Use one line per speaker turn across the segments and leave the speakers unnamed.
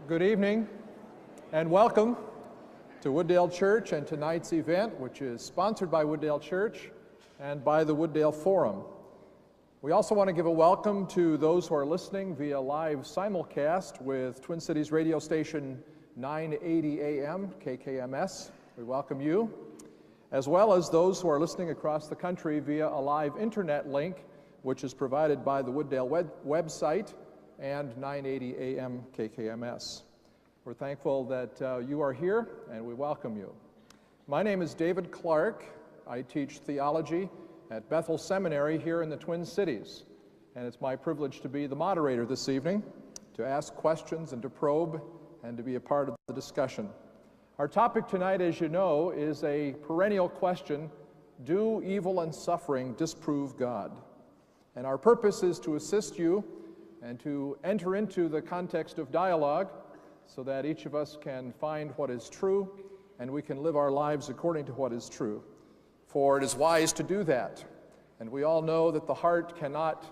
Good evening and welcome to Wooddale Church and tonight's event, which is sponsored by Wooddale Church and by the Wooddale Forum. We also want to give a welcome to those who are listening via live simulcast with Twin Cities radio station 980 AM KKMS. We welcome you, as well as those who are listening across the country via a live internet link, which is provided by the Wooddale website and 980 AM KKMS. We're thankful that you are here and we welcome you. My name is David Clark. I teach theology at Bethel Seminary here in the Twin Cities, and it's my privilege to be the moderator this evening, to ask questions and to probe and to be a part of the discussion. Our topic tonight, as you know, is a perennial question: do evil and suffering disprove God? And our purpose is to assist you and to enter into the context of dialogue so that each of us can find what is true and we can live our lives according to what is true. For it is wise to do that. And we all know that the heart cannot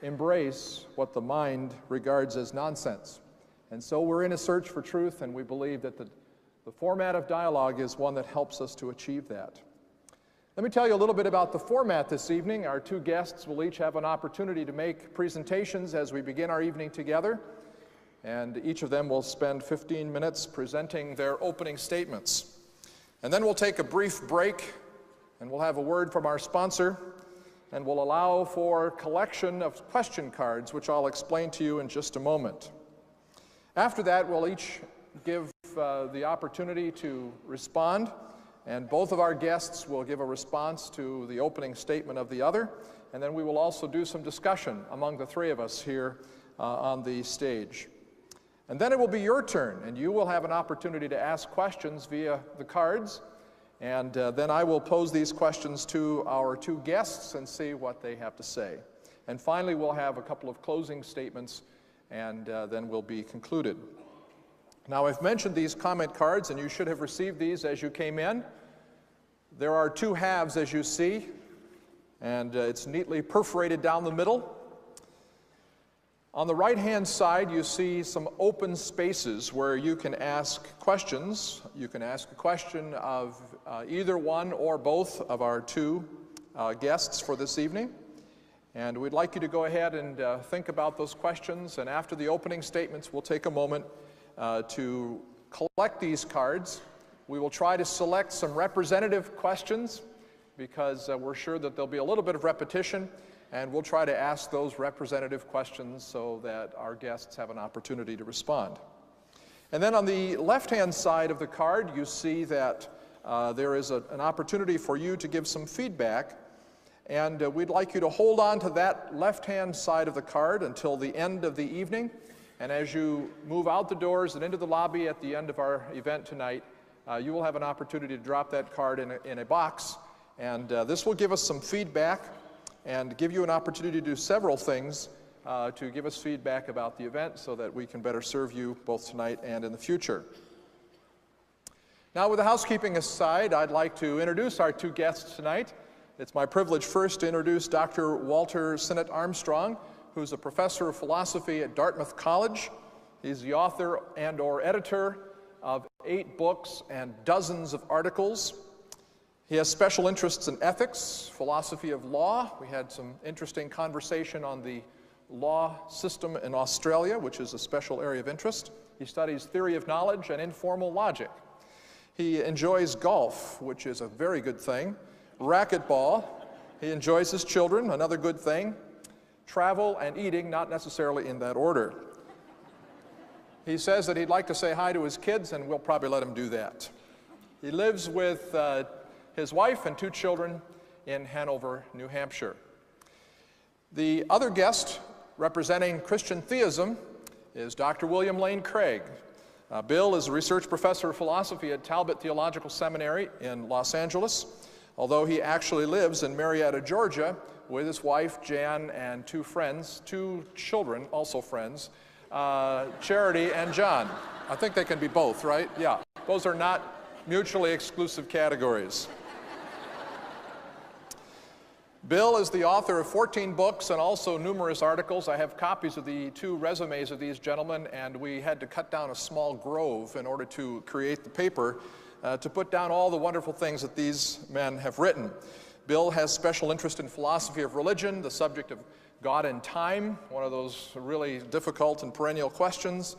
embrace what the mind regards as nonsense. And so we're in a search for truth, and we believe that the format of dialogue is one that helps us to achieve that. Let me tell you a little bit about the format this evening. Our two guests will each have an opportunity to make presentations as we begin our evening together, and each of them will spend 15 minutes presenting their opening statements. And then we'll take a brief break, and we'll have a word from our sponsor, and we'll allow for collection of question cards, which I'll explain to you in just a moment. After that, we'll each give the opportunity to respond, and both of our guests will give a response to the opening statement of the other, and then we will also do some discussion among the three of us here on the stage. And then it will be your turn, and you will have an opportunity to ask questions via the cards, and then I will pose these questions to our two guests and see what they have to say. And finally, we'll have a couple of closing statements, and then we'll be concluded. Now, I've mentioned these comment cards, and you should have received these as you came in. There are two halves, as you see, and it's neatly perforated down the middle. On the right-hand side, you see some open spaces where you can ask questions. You can ask a question of either one or both of our two guests for this evening. And we'd like you to go ahead and think about those questions. And after the opening statements, we'll take a moment to collect these cards. We will try to select some representative questions because we're sure that there'll be a little bit of repetition, and we'll try to ask those representative questions so that our guests have an opportunity to respond. And then on the left-hand side of the card, you see that there is an opportunity for you to give some feedback, and we'd like you to hold on to that left-hand side of the card until the end of the evening. And as you move out the doors and into the lobby at the end of our event tonight, you will have an opportunity to drop that card in a box, and this will give us some feedback and give you an opportunity to do several things to give us feedback about the event so that we can better serve you both tonight and in the future. Now, with the housekeeping aside, I'd like to introduce our two guests tonight. It's my privilege first to introduce Dr. Walter Sinnott-Armstrong, who's a professor of philosophy at Dartmouth College. He's the author and/or editor of 8 books and dozens of articles. He has special interests in ethics, philosophy of law. We had some interesting conversation on the law system in Australia, which is a special area of interest. He studies theory of knowledge and informal logic. He enjoys golf, which is a very good thing. Racquetball. He enjoys his children, another good thing. Travel and eating, not necessarily in that order. He says that he'd like to say hi to his kids, and we'll probably let him do that. He lives with his wife and 2 children in Hanover, New Hampshire. The other guest representing Christian theism is Dr. William Lane Craig. Bill is a research professor of philosophy at Talbot Theological Seminary in Los Angeles, although he actually lives in Marietta, Georgia, with his wife, Jan, and 2 friends, 2 children, also friends, Charity and John. I think they can be both, right? Yeah, those are not mutually exclusive categories. Bill is the author of 14 books and also numerous articles. I have copies of the 2 resumes of these gentlemen, and we had to cut down a small grove in order to create the paper to put down all the wonderful things that these men have written. Bill has special interest in philosophy of religion, the subject of God and time, one of those really difficult and perennial questions,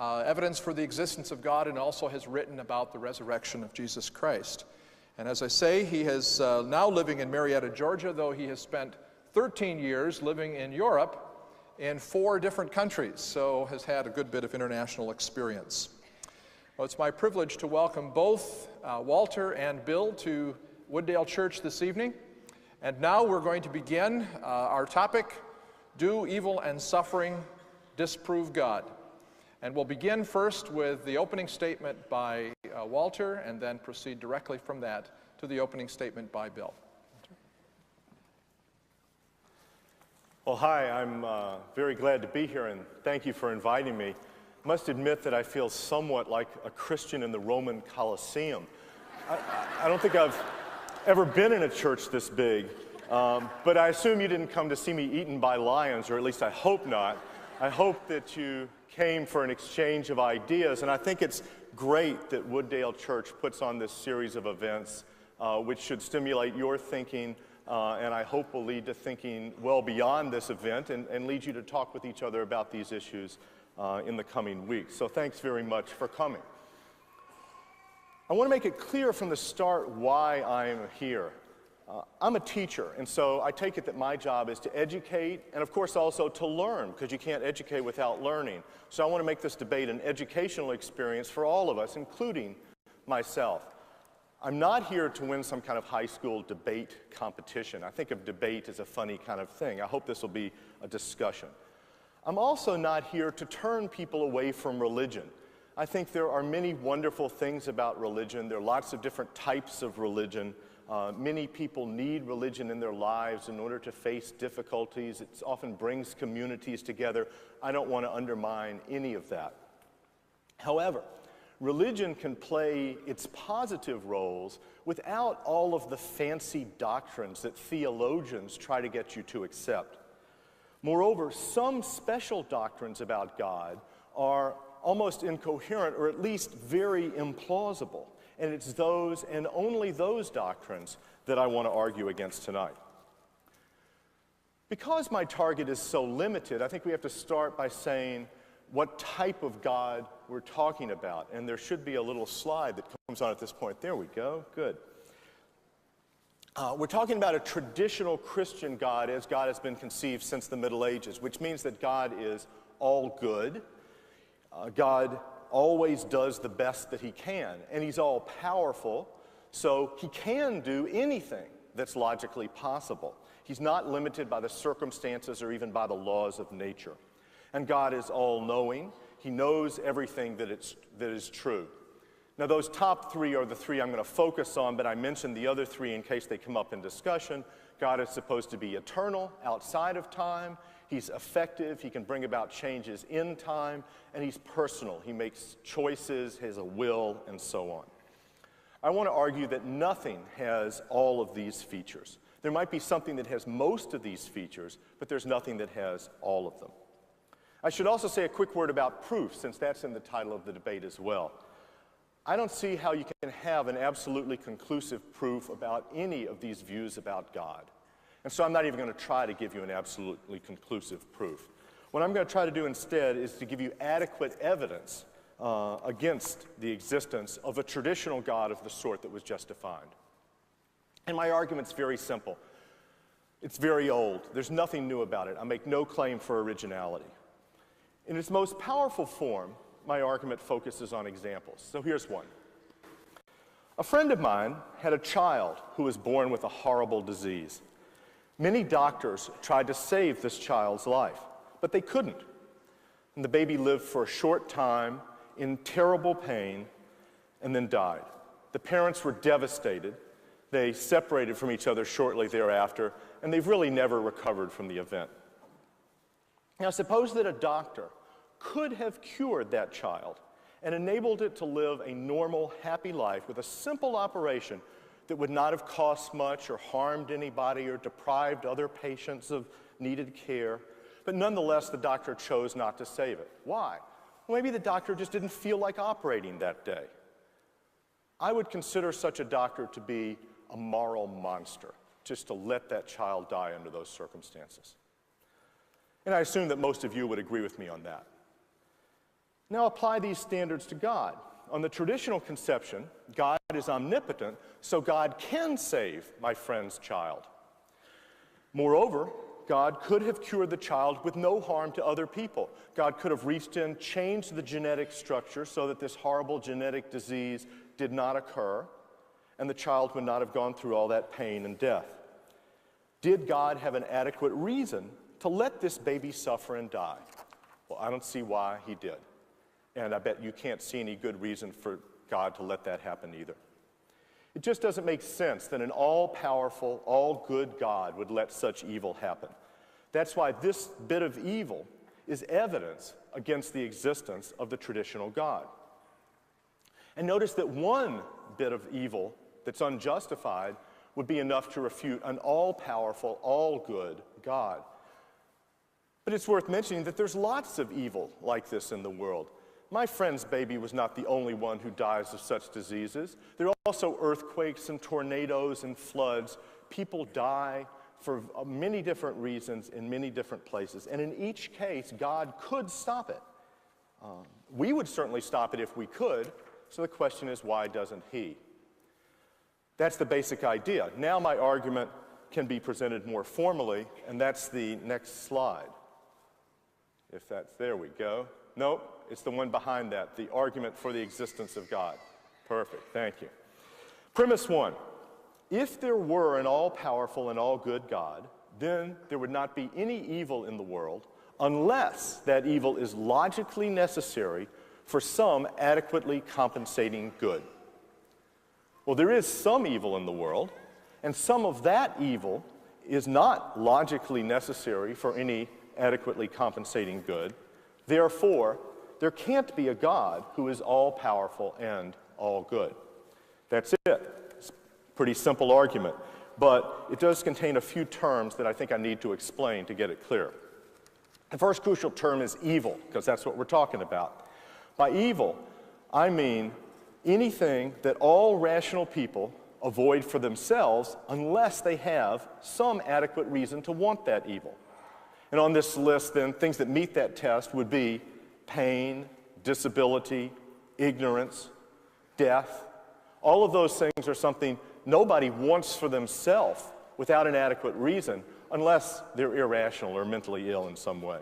evidence for the existence of God, and also has written about the resurrection of Jesus Christ. And as I say, he is now living in Marietta, Georgia, though he has spent 13 years living in Europe in 4 different countries, so has had a good bit of international experience. Well, it's my privilege to welcome both Walter and Bill to Wooddale Church this evening. And now we're going to begin our topic, Do Evil and Suffering Disprove God? And we'll begin first with the opening statement by Walter, and then proceed directly from that to the opening statement by Bill.
Well, hi, I'm very glad to be here, and thank you for inviting me. I must admit that I feel somewhat like a Christian in the Roman Colosseum. I don't think I've ever been in a church this big, but I assume you didn't come to see me eaten by lions, or at least I hope not. I hope that you came for an exchange of ideas, and I think it's great that Wooddale Church puts on this series of events which should stimulate your thinking and I hope will lead to thinking well beyond this event and lead you to talk with each other about these issues in the coming weeks. So thanks very much for coming. I want to make it clear from the start why I'm here. I'm a teacher, and so I take it that my job is to educate and, of course, also to learn, because you can't educate without learning. So I want to make this debate an educational experience for all of us, including myself. I'm not here to win some kind of high school debate competition. I think of debate as a funny kind of thing. I hope this will be a discussion. I'm also not here to turn people away from religion. I think there are many wonderful things about religion. There are lots of different types of religion. Many people need religion in their lives in order to face difficulties. It often brings communities together. I don't want to undermine any of that. However, religion can play its positive roles without all of the fancy doctrines that theologians try to get you to accept. Moreover, some special doctrines about God are almost incoherent, or at least very implausible. And it's those and only those doctrines that I want to argue against tonight. Because my target is so limited, I think we have to start by saying what type of God we're talking about. And there should be a little slide that comes on at this point. There we go. Good. We're talking about a traditional Christian God as God has been conceived since the Middle Ages, which means that God is all good. God always does the best that he can, and he's all powerful, so he can do anything that's logically possible. He's not limited by the circumstances or even by the laws of nature. And God is all-knowing. He knows everything that is true. Now, those top 3 are the 3 I'm going to focus on, but I mentioned the other 3 in case they come up in discussion. God is supposed to be eternal, outside of time. He's effective, he can bring about changes in time, and he's personal. He makes choices, has a will, and so on. I want to argue that nothing has all of these features. There might be something that has most of these features, but there's nothing that has all of them. I should also say a quick word about proof, since that's in the title of the debate as well. I don't see how you can have an absolutely conclusive proof about any of these views about God. And so I'm not even going to try to give you an absolutely conclusive proof. What I'm going to try to do instead is to give you adequate evidence against the existence of a traditional God of the sort that was just defined. And my argument's very simple. It's very old. There's nothing new about it. I make no claim for originality. In its most powerful form, my argument focuses on examples. So here's one. A friend of mine had a child who was born with a horrible disease. Many doctors tried to save this child's life, but they couldn't. And the baby lived for a short time in terrible pain and then died. The parents were devastated. They separated from each other shortly thereafter, and they've really never recovered from the event. Now, suppose that a doctor could have cured that child and enabled it to live a normal, happy life with a simple operation that would not have cost much or harmed anybody or deprived other patients of needed care. But nonetheless, the doctor chose not to save it. Why? Well, maybe the doctor just didn't feel like operating that day. I would consider such a doctor to be a moral monster, just to let that child die under those circumstances. And I assume that most of you would agree with me on that. Now apply these standards to God. On the traditional conception, God is omnipotent, so God can save my friend's child. Moreover, God could have cured the child with no harm to other people. God could have reached in, changed the genetic structure so that this horrible genetic disease did not occur, and the child would not have gone through all that pain and death. Did God have an adequate reason to let this baby suffer and die? Well, I don't see why he did. And I bet you can't see any good reason for God to let that happen either. It just doesn't make sense that an all-powerful, all-good God would let such evil happen. That's why this bit of evil is evidence against the existence of the traditional God. And notice that one bit of evil that's unjustified would be enough to refute an all-powerful, all-good God. But it's worth mentioning that there's lots of evil like this in the world. My friend's baby was not the only one who dies of such diseases. There are also earthquakes and tornadoes and floods. People die for many different reasons in many different places. And in each case, God could stop it. We would certainly stop it if we could. So the question is, why doesn't he? That's the basic idea. Now my argument can be presented more formally, and that's the next slide. If that's, there we go. Nope. It's the one behind that, the argument for the existence of God. Perfect, thank you. Premise one, if there were an all-powerful and all-good God, then there would not be any evil in the world unless that evil is logically necessary for some adequately compensating good. Well, there is some evil in the world, and some of that evil is not logically necessary for any adequately compensating good. Therefore, there can't be a God who is all-powerful and all-good. That's it. It's a pretty simple argument, but it does contain a few terms that I think I need to explain to get it clear. The first crucial term is evil, because that's what we're talking about. By evil, I mean anything that all rational people avoid for themselves unless they have some adequate reason to want that evil. And on this list, then, things that meet that test would be pain, disability, ignorance, death. All of those things are something nobody wants for themselves without an adequate reason, unless they're irrational or mentally ill in some way.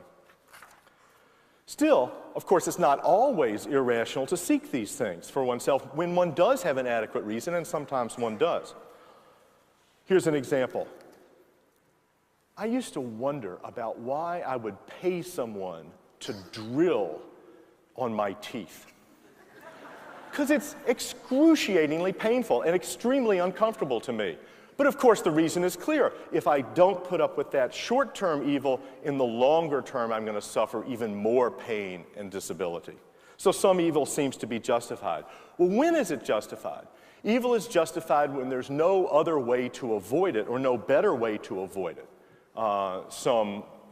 Still, of course, it's not always irrational to seek these things for oneself when one does have an adequate reason, and sometimes one does. Here's an example. I used to wonder about why I would pay someone to drill on my teeth. Because it's excruciatingly painful and extremely uncomfortable to me. But of course the reason is clear. If I don't put up with that short-term evil, in the longer term I'm going to suffer even more pain and disability. So some evil seems to be justified. Well, when is it justified? Evil is justified when there's no other way to avoid it or no better way to avoid it.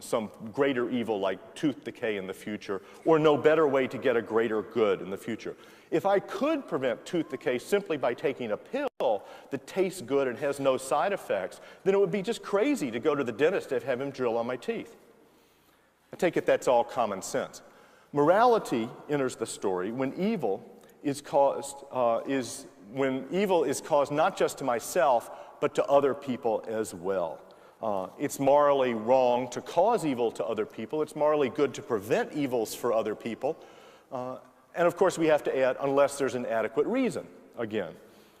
Some greater evil like tooth decay in the future, or no better way to get a greater good in the future. If I could prevent tooth decay simply by taking a pill that tastes good and has no side effects, then it would be just crazy to go to the dentist and have him drill on my teeth. I take it that's all common sense. Morality enters the story when evil is caused not just to myself, but to other people as well. It's morally wrong to cause evil to other people. It's morally good to prevent evils for other people. And of course we have to add, unless there's an adequate reason, again.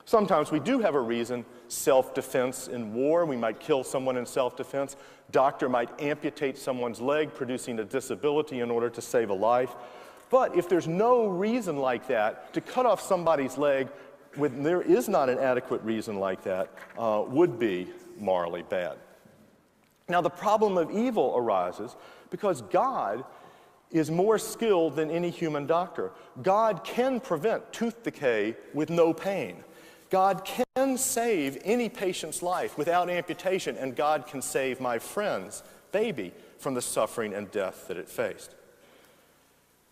Sometimes we do have a reason, self-defense in war. We might kill someone in self-defense. Doctor might amputate someone's leg, producing a disability in order to save a life. But if there's no reason like that, to cut off somebody's leg when there is not an adequate reason like that, would be morally bad. Now, the problem of evil arises because God is more skilled than any human doctor. God can prevent tooth decay with no pain. God can save any patient's life without amputation, and God can save my friend's baby from the suffering and death that it faced.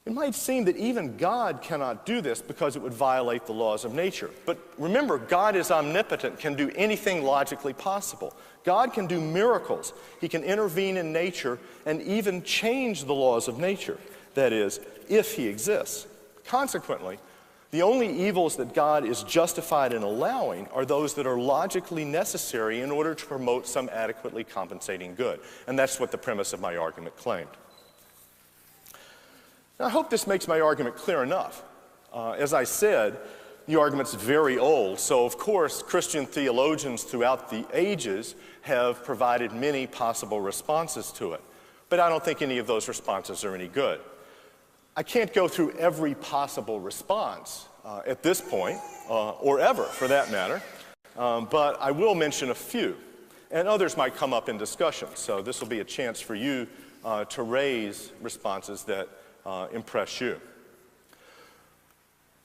It might seem that even God cannot do this because it would violate the laws of nature. But remember, God is omnipotent, can do anything logically possible. God can do miracles. He can intervene in nature and even change the laws of nature. That is, if he exists. Consequently, the only evils that God is justified in allowing are those that are logically necessary in order to promote some adequately compensating good. And that's what the premise of my argument claimed. Now, I hope this makes my argument clear enough. As I said, the argument's very old, so of course Christian theologians throughout the ages have provided many possible responses to it. But I don't think any of those responses are any good. I can't go through every possible response at this point, or ever for that matter, but I will mention a few, and others might come up in discussion, so this will be a chance for you to raise responses that impress you.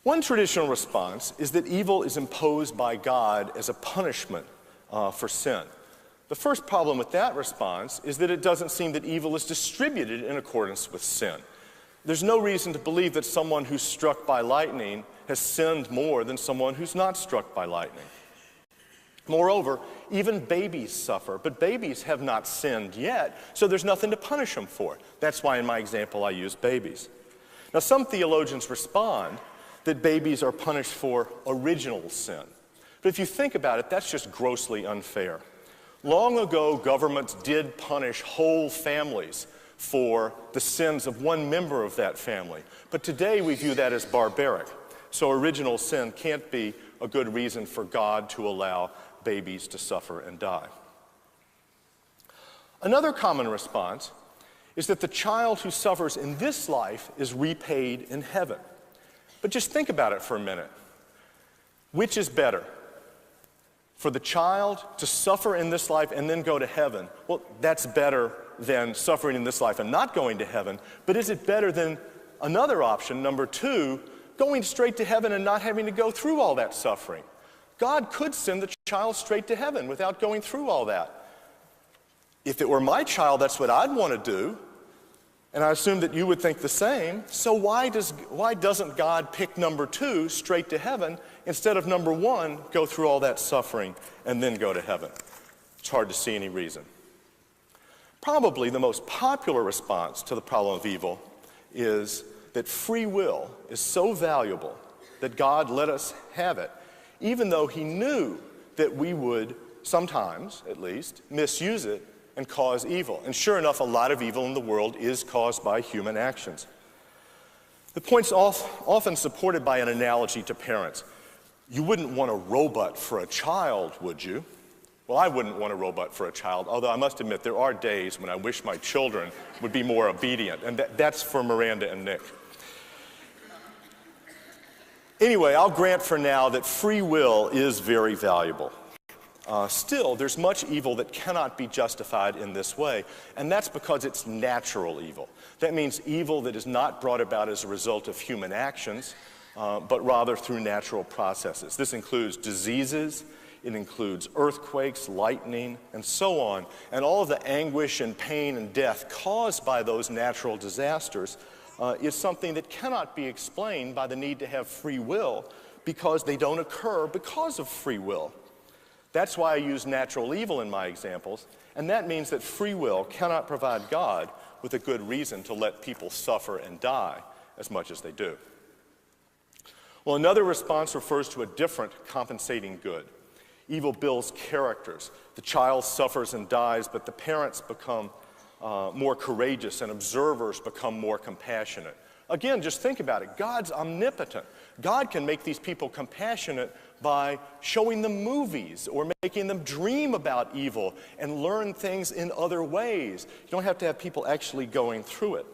One traditional response is that evil is imposed by God as a punishment for sin. The first problem with that response is that it doesn't seem that evil is distributed in accordance with sin. There's no reason to believe that someone who's struck by lightning has sinned more than someone who's not struck by lightning. Moreover, even babies suffer, but babies have not sinned yet, so there's nothing to punish them for. That's why in my example I use babies. Now, some theologians respond that babies are punished for original sin. But if you think about it, that's just grossly unfair. Long ago, governments did punish whole families for the sins of one member of that family. But today we view that as barbaric. So original sin can't be a good reason for God to allow babies to suffer and die. Another common response is that the child who suffers in this life is repaid in heaven. But just think about it for a minute. Which is better? For the child to suffer in this life and then go to heaven? Well, that's better than suffering in this life and not going to heaven. But is it better than another option, number two, going straight to heaven and not having to go through all that suffering? God could send the child straight to heaven without going through all that. If it were my child, that's what I'd want to do. And I assume that you would think the same. So why doesn't God pick number two, straight to heaven, instead of number one, go through all that suffering and then go to heaven? It's hard to see any reason. Probably the most popular response to the problem of evil is that free will is so valuable that God let us have it, even though he knew that we would sometimes, at least, misuse it and cause evil. And sure enough, a lot of evil in the world is caused by human actions. The point's often supported by an analogy to parents. You wouldn't want a robot for a child, would you? Well, I wouldn't want a robot for a child, although I must admit there are days when I wish my children would be more obedient, and that's for Miranda and Nick. Anyway, I'll grant for now that free will is very valuable. Still, there's much evil that cannot be justified in this way, and that's because it's natural evil. That means evil that is not brought about as a result of human actions, but rather through natural processes. This includes diseases, it includes earthquakes, lightning, and so on, and all of the anguish and pain and death caused by those natural disasters is something that cannot be explained by the need to have free will, because they don't occur because of free will. That's why I use natural evil in my examples, and that means that free will cannot provide God with a good reason to let people suffer and die as much as they do. Well, another response refers to a different compensating good. Evil builds characters. The child suffers and dies, but the parents become more courageous and observers become more compassionate. Again, just think about it. God's omnipotent. God can make these people compassionate by showing them movies or making them dream about evil and learn things in other ways. You don't have to have people actually going through it.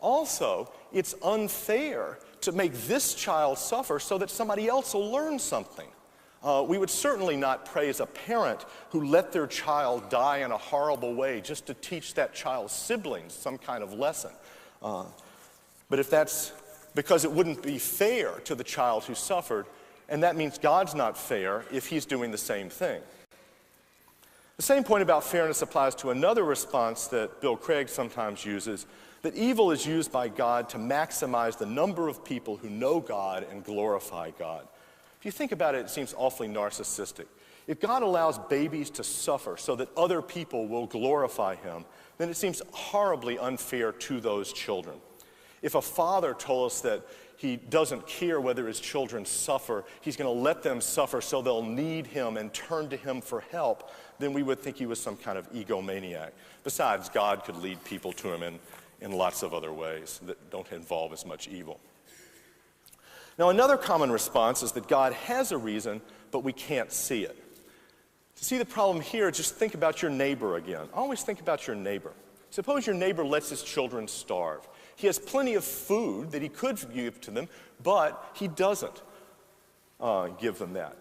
Also, it's unfair to make this child suffer so that somebody else will learn something. We would certainly not praise a parent who let their child die in a horrible way just to teach that child's siblings some kind of lesson. But if that's because it wouldn't be fair to the child who suffered, and that means God's not fair if he's doing the same thing. The same point about fairness applies to another response that Bill Craig sometimes uses, that evil is used by God to maximize the number of people who know God and glorify God. If you think about it, it seems awfully narcissistic. If God allows babies to suffer so that other people will glorify him, then it seems horribly unfair to those children. If a father told us that he doesn't care whether his children suffer, he's going to let them suffer so they'll need him and turn to him for help, then we would think he was some kind of egomaniac. Besides, God could lead people to him in lots of other ways that don't involve as much evil. Now, another common response is that God has a reason, but we can't see it. To see the problem here, just think about your neighbor again. Always think about your neighbor. Suppose your neighbor lets his children starve. He has plenty of food that he could give to them, but he doesn't give them that.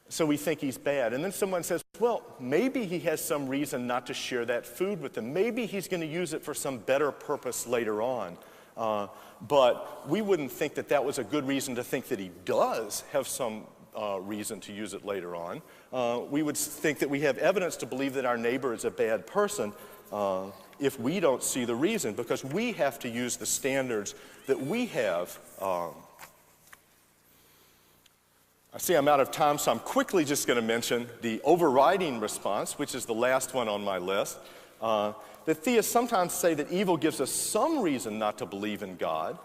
So we think he's bad. And then someone says, well, maybe he has some reason not to share that food with them. Maybe he's going to use it for some better purpose later on. But we wouldn't think that that was a good reason to think that he does have some reason to use it later on. We would think that we have evidence to believe that our neighbor is a bad person if we don't see the reason, because we have to use the standards that we have. I see I'm out of time, so I'm quickly just going to mention the overriding response, which is the last one on my list. The theists sometimes say that evil gives us some reason not to believe in God,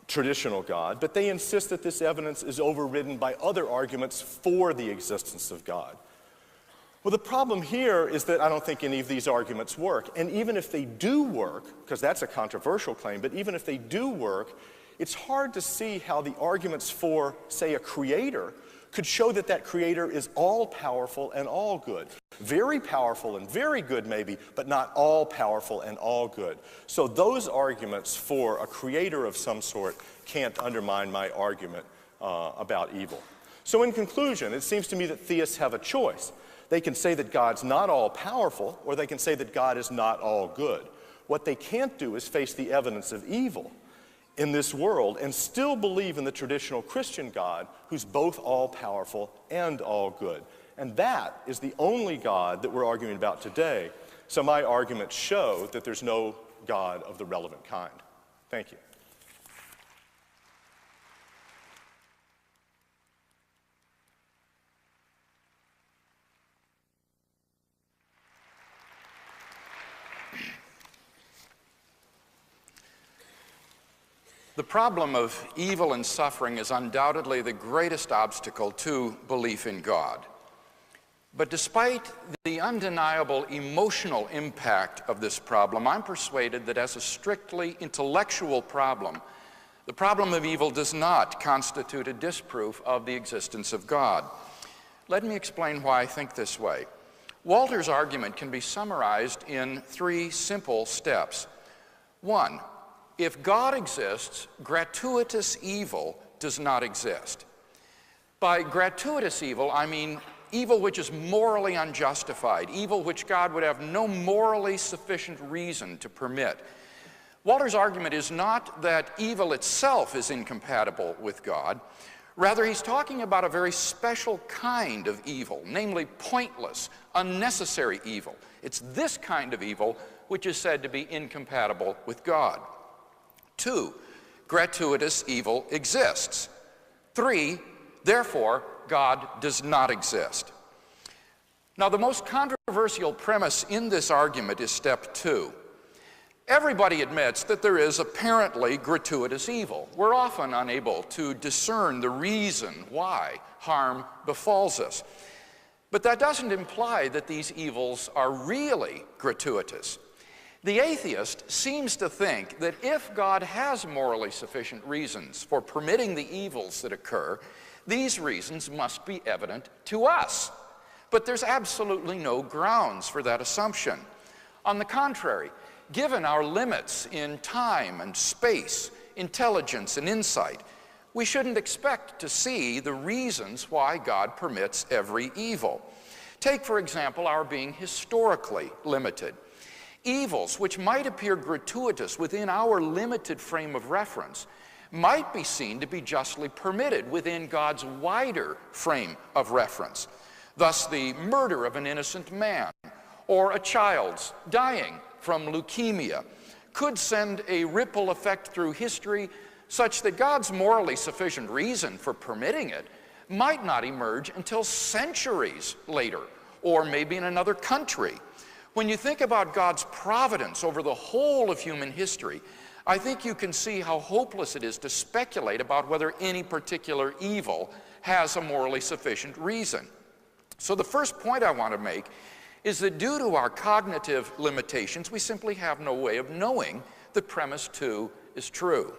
traditional God, but they insist that this evidence is overridden by other arguments for the existence of God. Well, the problem here is that I don't think any of these arguments work. And even if they do work, because that's a controversial claim, but even if they do work, it's hard to see how the arguments for, say, a creator could show that that creator is all-powerful and all-good. Very powerful and very good, maybe, but not all-powerful and all-good. So those arguments for a creator of some sort can't undermine my argument about evil. So in conclusion, it seems to me that theists have a choice. They can say that God's not all-powerful, or they can say that God is not all-good. What they can't do is face the evidence of evil in this world and still believe in the traditional Christian God who's both all-powerful and all-good. And that is the only God that we're arguing about today. So my arguments show that there's no God of the relevant kind. Thank you.
The problem of evil and suffering is undoubtedly the greatest obstacle to belief in God. But despite the undeniable emotional impact of this problem, I'm persuaded that as a strictly intellectual problem, the problem of evil does not constitute a disproof of the existence of God. Let me explain why I think this way. Walter's argument can be summarized in 3 simple steps. 1, if God exists, gratuitous evil does not exist. By gratuitous evil, I mean evil which is morally unjustified, evil which God would have no morally sufficient reason to permit. Walter's argument is not that evil itself is incompatible with God. Rather, he's talking about a very special kind of evil, namely pointless, unnecessary evil. It's this kind of evil which is said to be incompatible with God. 2, gratuitous evil exists. 3, therefore, God does not exist. Now, the most controversial premise in this argument is step 2. Everybody admits that there is apparently gratuitous evil. We're often unable to discern the reason why harm befalls us. But that doesn't imply that these evils are really gratuitous. The atheist seems to think that if God has morally sufficient reasons for permitting the evils that occur, these reasons must be evident to us. But there's absolutely no grounds for that assumption. On the contrary, given our limits in time and space, intelligence and insight, we shouldn't expect to see the reasons why God permits every evil. Take, for example, our being historically limited. Evils which might appear gratuitous within our limited frame of reference might be seen to be justly permitted within God's wider frame of reference. Thus, the murder of an innocent man or a child's dying from leukemia could send a ripple effect through history such that God's morally sufficient reason for permitting it might not emerge until centuries later, or maybe in another country. When you think about God's providence over the whole of human history, I think you can see how hopeless it is to speculate about whether any particular evil has a morally sufficient reason. So the first point I want to make is that due to our cognitive limitations, we simply have no way of knowing that premise 2 is true.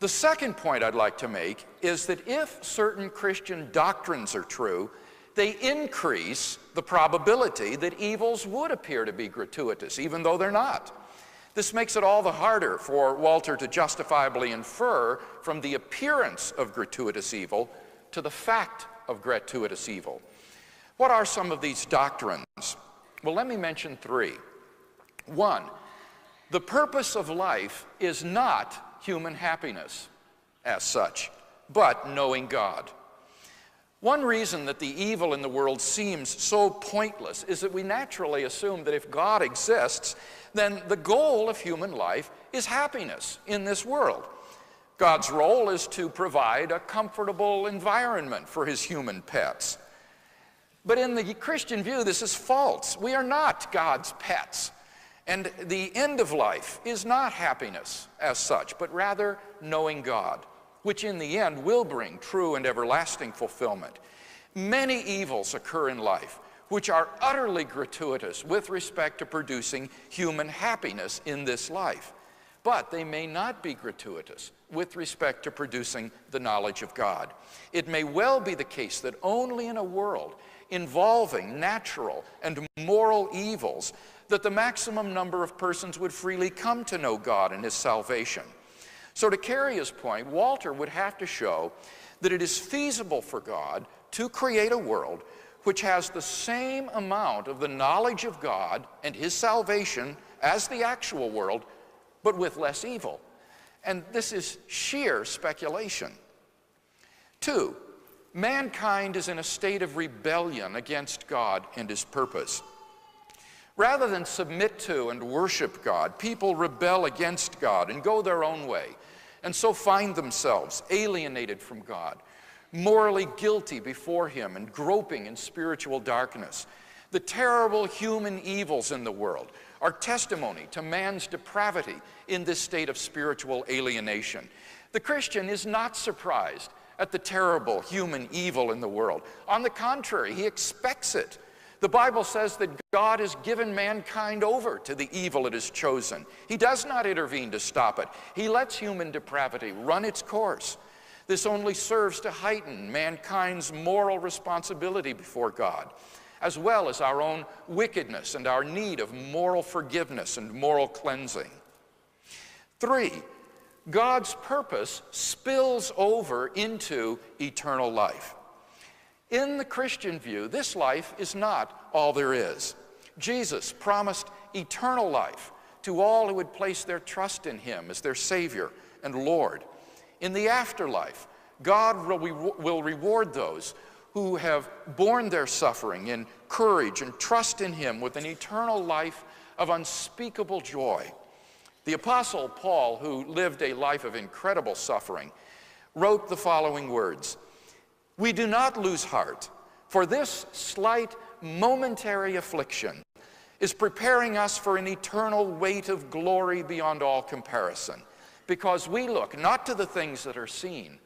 The second point I'd like to make is that if certain Christian doctrines are true, they increase the probability that evils would appear to be gratuitous, even though they're not. This makes it all the harder for Walter to justifiably infer from the appearance of gratuitous evil to the fact of gratuitous evil. What are some of these doctrines? Well, let me mention 3. 1, the purpose of life is not human happiness as such, but knowing God. One reason that the evil in the world seems so pointless is that we naturally assume that if God exists, then the goal of human life is happiness in this world. God's role is to provide a comfortable environment for his human pets. But in the Christian view, this is false. We are not God's pets. And the end of life is not happiness as such, but rather knowing God, which in the end will bring true and everlasting fulfillment. Many evils occur in life which are utterly gratuitous with respect to producing human happiness in this life. But they may not be gratuitous with respect to producing the knowledge of God. It may well be the case that only in a world involving natural and moral evils that the maximum number of persons would freely come to know God and his salvation. So to carry his point, Walter would have to show that it is feasible for God to create a world which has the same amount of the knowledge of God and his salvation as the actual world, but with less evil. And this is sheer speculation. 2, mankind is in a state of rebellion against God and his purpose. Rather than submit to and worship God, people rebel against God and go their own way, and so find themselves alienated from God, morally guilty before him and groping in spiritual darkness. The terrible human evils in the world are testimony to man's depravity in this state of spiritual alienation. The Christian is not surprised at the terrible human evil in the world. On the contrary, he expects it. The Bible says that God has given mankind over to the evil it has chosen. He does not intervene to stop it. He lets human depravity run its course. This only serves to heighten mankind's moral responsibility before God, as well as our own wickedness and our need of moral forgiveness and moral cleansing. 3, God's purpose spills over into eternal life. In the Christian view, this life is not all there is. Jesus promised eternal life to all who would place their trust in him as their Savior and Lord. In the afterlife, God will reward those who have borne their suffering in courage and trust in him with an eternal life of unspeakable joy. The Apostle Paul, who lived a life of incredible suffering, wrote the following words: "We do not lose heart, for this slight momentary affliction is preparing us for an eternal weight of glory beyond all comparison, because we look not to the things that are seen,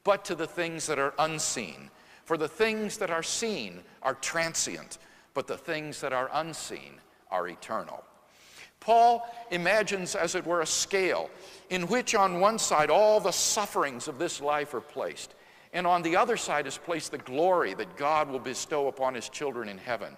but to the things that are unseen. For the things that are seen are transient, but the things that are unseen are eternal." Paul imagines, as it were, a scale in which on one side all the sufferings of this life are placed, and on the other side is placed the glory that God will bestow upon his children in heaven.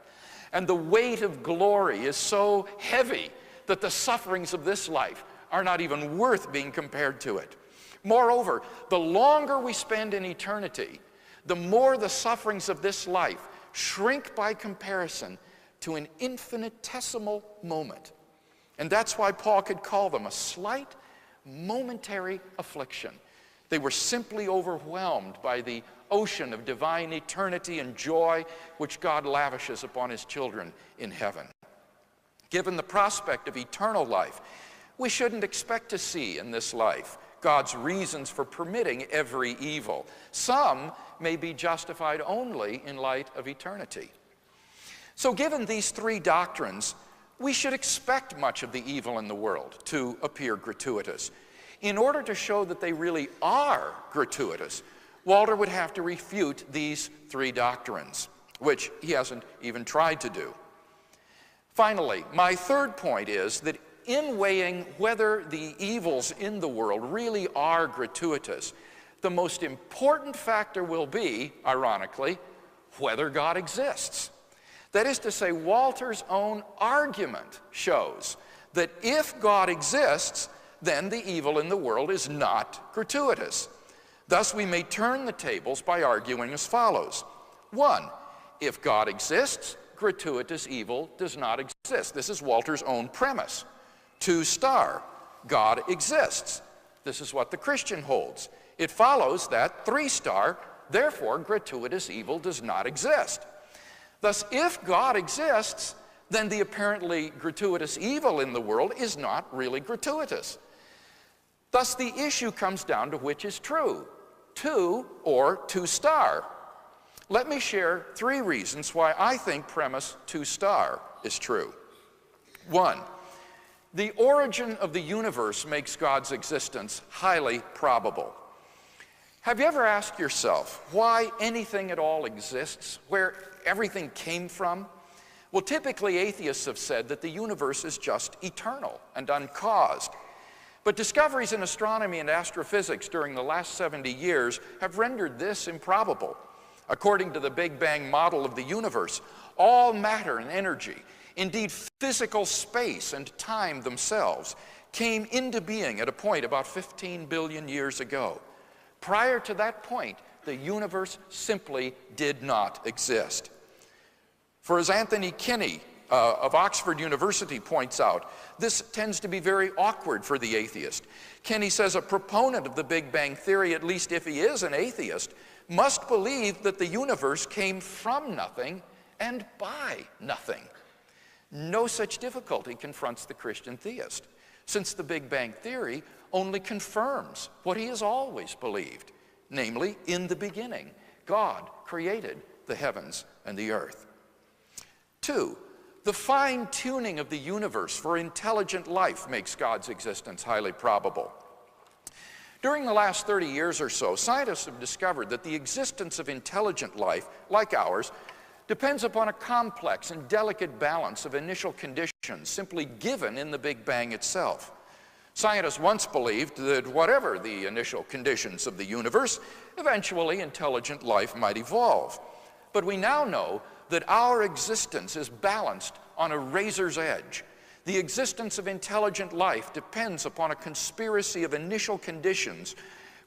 And the weight of glory is so heavy that the sufferings of this life are not even worth being compared to it. Moreover, the longer we spend in eternity, the more the sufferings of this life shrink by comparison to an infinitesimal moment. And that's why Paul could call them a slight momentary affliction. They were simply overwhelmed by the ocean of divine eternity and joy which God lavishes upon his children in heaven. Given the prospect of eternal life, we shouldn't expect to see in this life God's reasons for permitting every evil. Some may be justified only in light of eternity. So given these three doctrines, we should expect much of the evil in the world to appear gratuitous. In order to show that they really are gratuitous, Walter would have to refute these three doctrines, which he hasn't even tried to do. Finally, my third point is that in weighing whether the evils in the world really are gratuitous, the most important factor will be, ironically, whether God exists. That is to say, Walter's own argument shows that if God exists, then the evil in the world is not gratuitous. Thus, we may turn the tables by arguing as follows. 1, if God exists, gratuitous evil does not exist. This is Walter's own premise. 2 star, God exists. This is what the Christian holds. It follows that 3 star, therefore gratuitous evil does not exist. Thus, if God exists, then the apparently gratuitous evil in the world is not really gratuitous. Thus, the issue comes down to which is true, 2 or 2 star. Let me share 3 reasons why I think premise 2 star is true. 1, the origin of the universe makes God's existence highly probable. Have you ever asked yourself why anything at all exists, where everything came from? Well, typically atheists have said that the universe is just eternal and uncaused. But discoveries in astronomy and astrophysics during the last 70 years have rendered this improbable. According to the Big Bang model of the universe, all matter and energy, indeed physical space and time themselves, came into being at a point about 15 billion years ago. Prior to that point, the universe simply did not exist. For as Anthony Kinney of Oxford University points out, this tends to be very awkward for the atheist. Kinney says a proponent of the Big Bang theory, at least if he is an atheist, must believe that the universe came from nothing and by nothing. No such difficulty confronts the Christian theist, since the Big Bang theory only confirms what he has always believed, namely, in the beginning, God created the heavens and the earth. 2, the fine-tuning of the universe for intelligent life makes God's existence highly probable. During the last 30 years or so, scientists have discovered that the existence of intelligent life, like ours, depends upon a complex and delicate balance of initial conditions simply given in the Big Bang itself. Scientists once believed that whatever the initial conditions of the universe, eventually intelligent life might evolve. But we now know that our existence is balanced on a razor's edge. The existence of intelligent life depends upon a conspiracy of initial conditions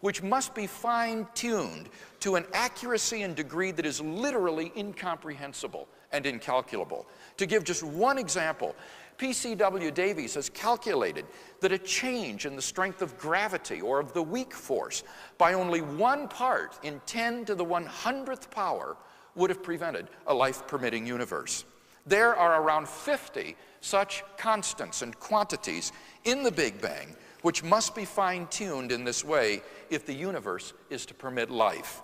which must be fine-tuned to an accuracy and degree that is literally incomprehensible and incalculable. To give just one example, P.C.W. Davies has calculated that a change in the strength of gravity or of the weak force by only 1 part in 10 to the 100th power would have prevented a life-permitting universe. There are around 50 such constants and quantities in the Big Bang which must be fine-tuned in this way if the universe is to permit life.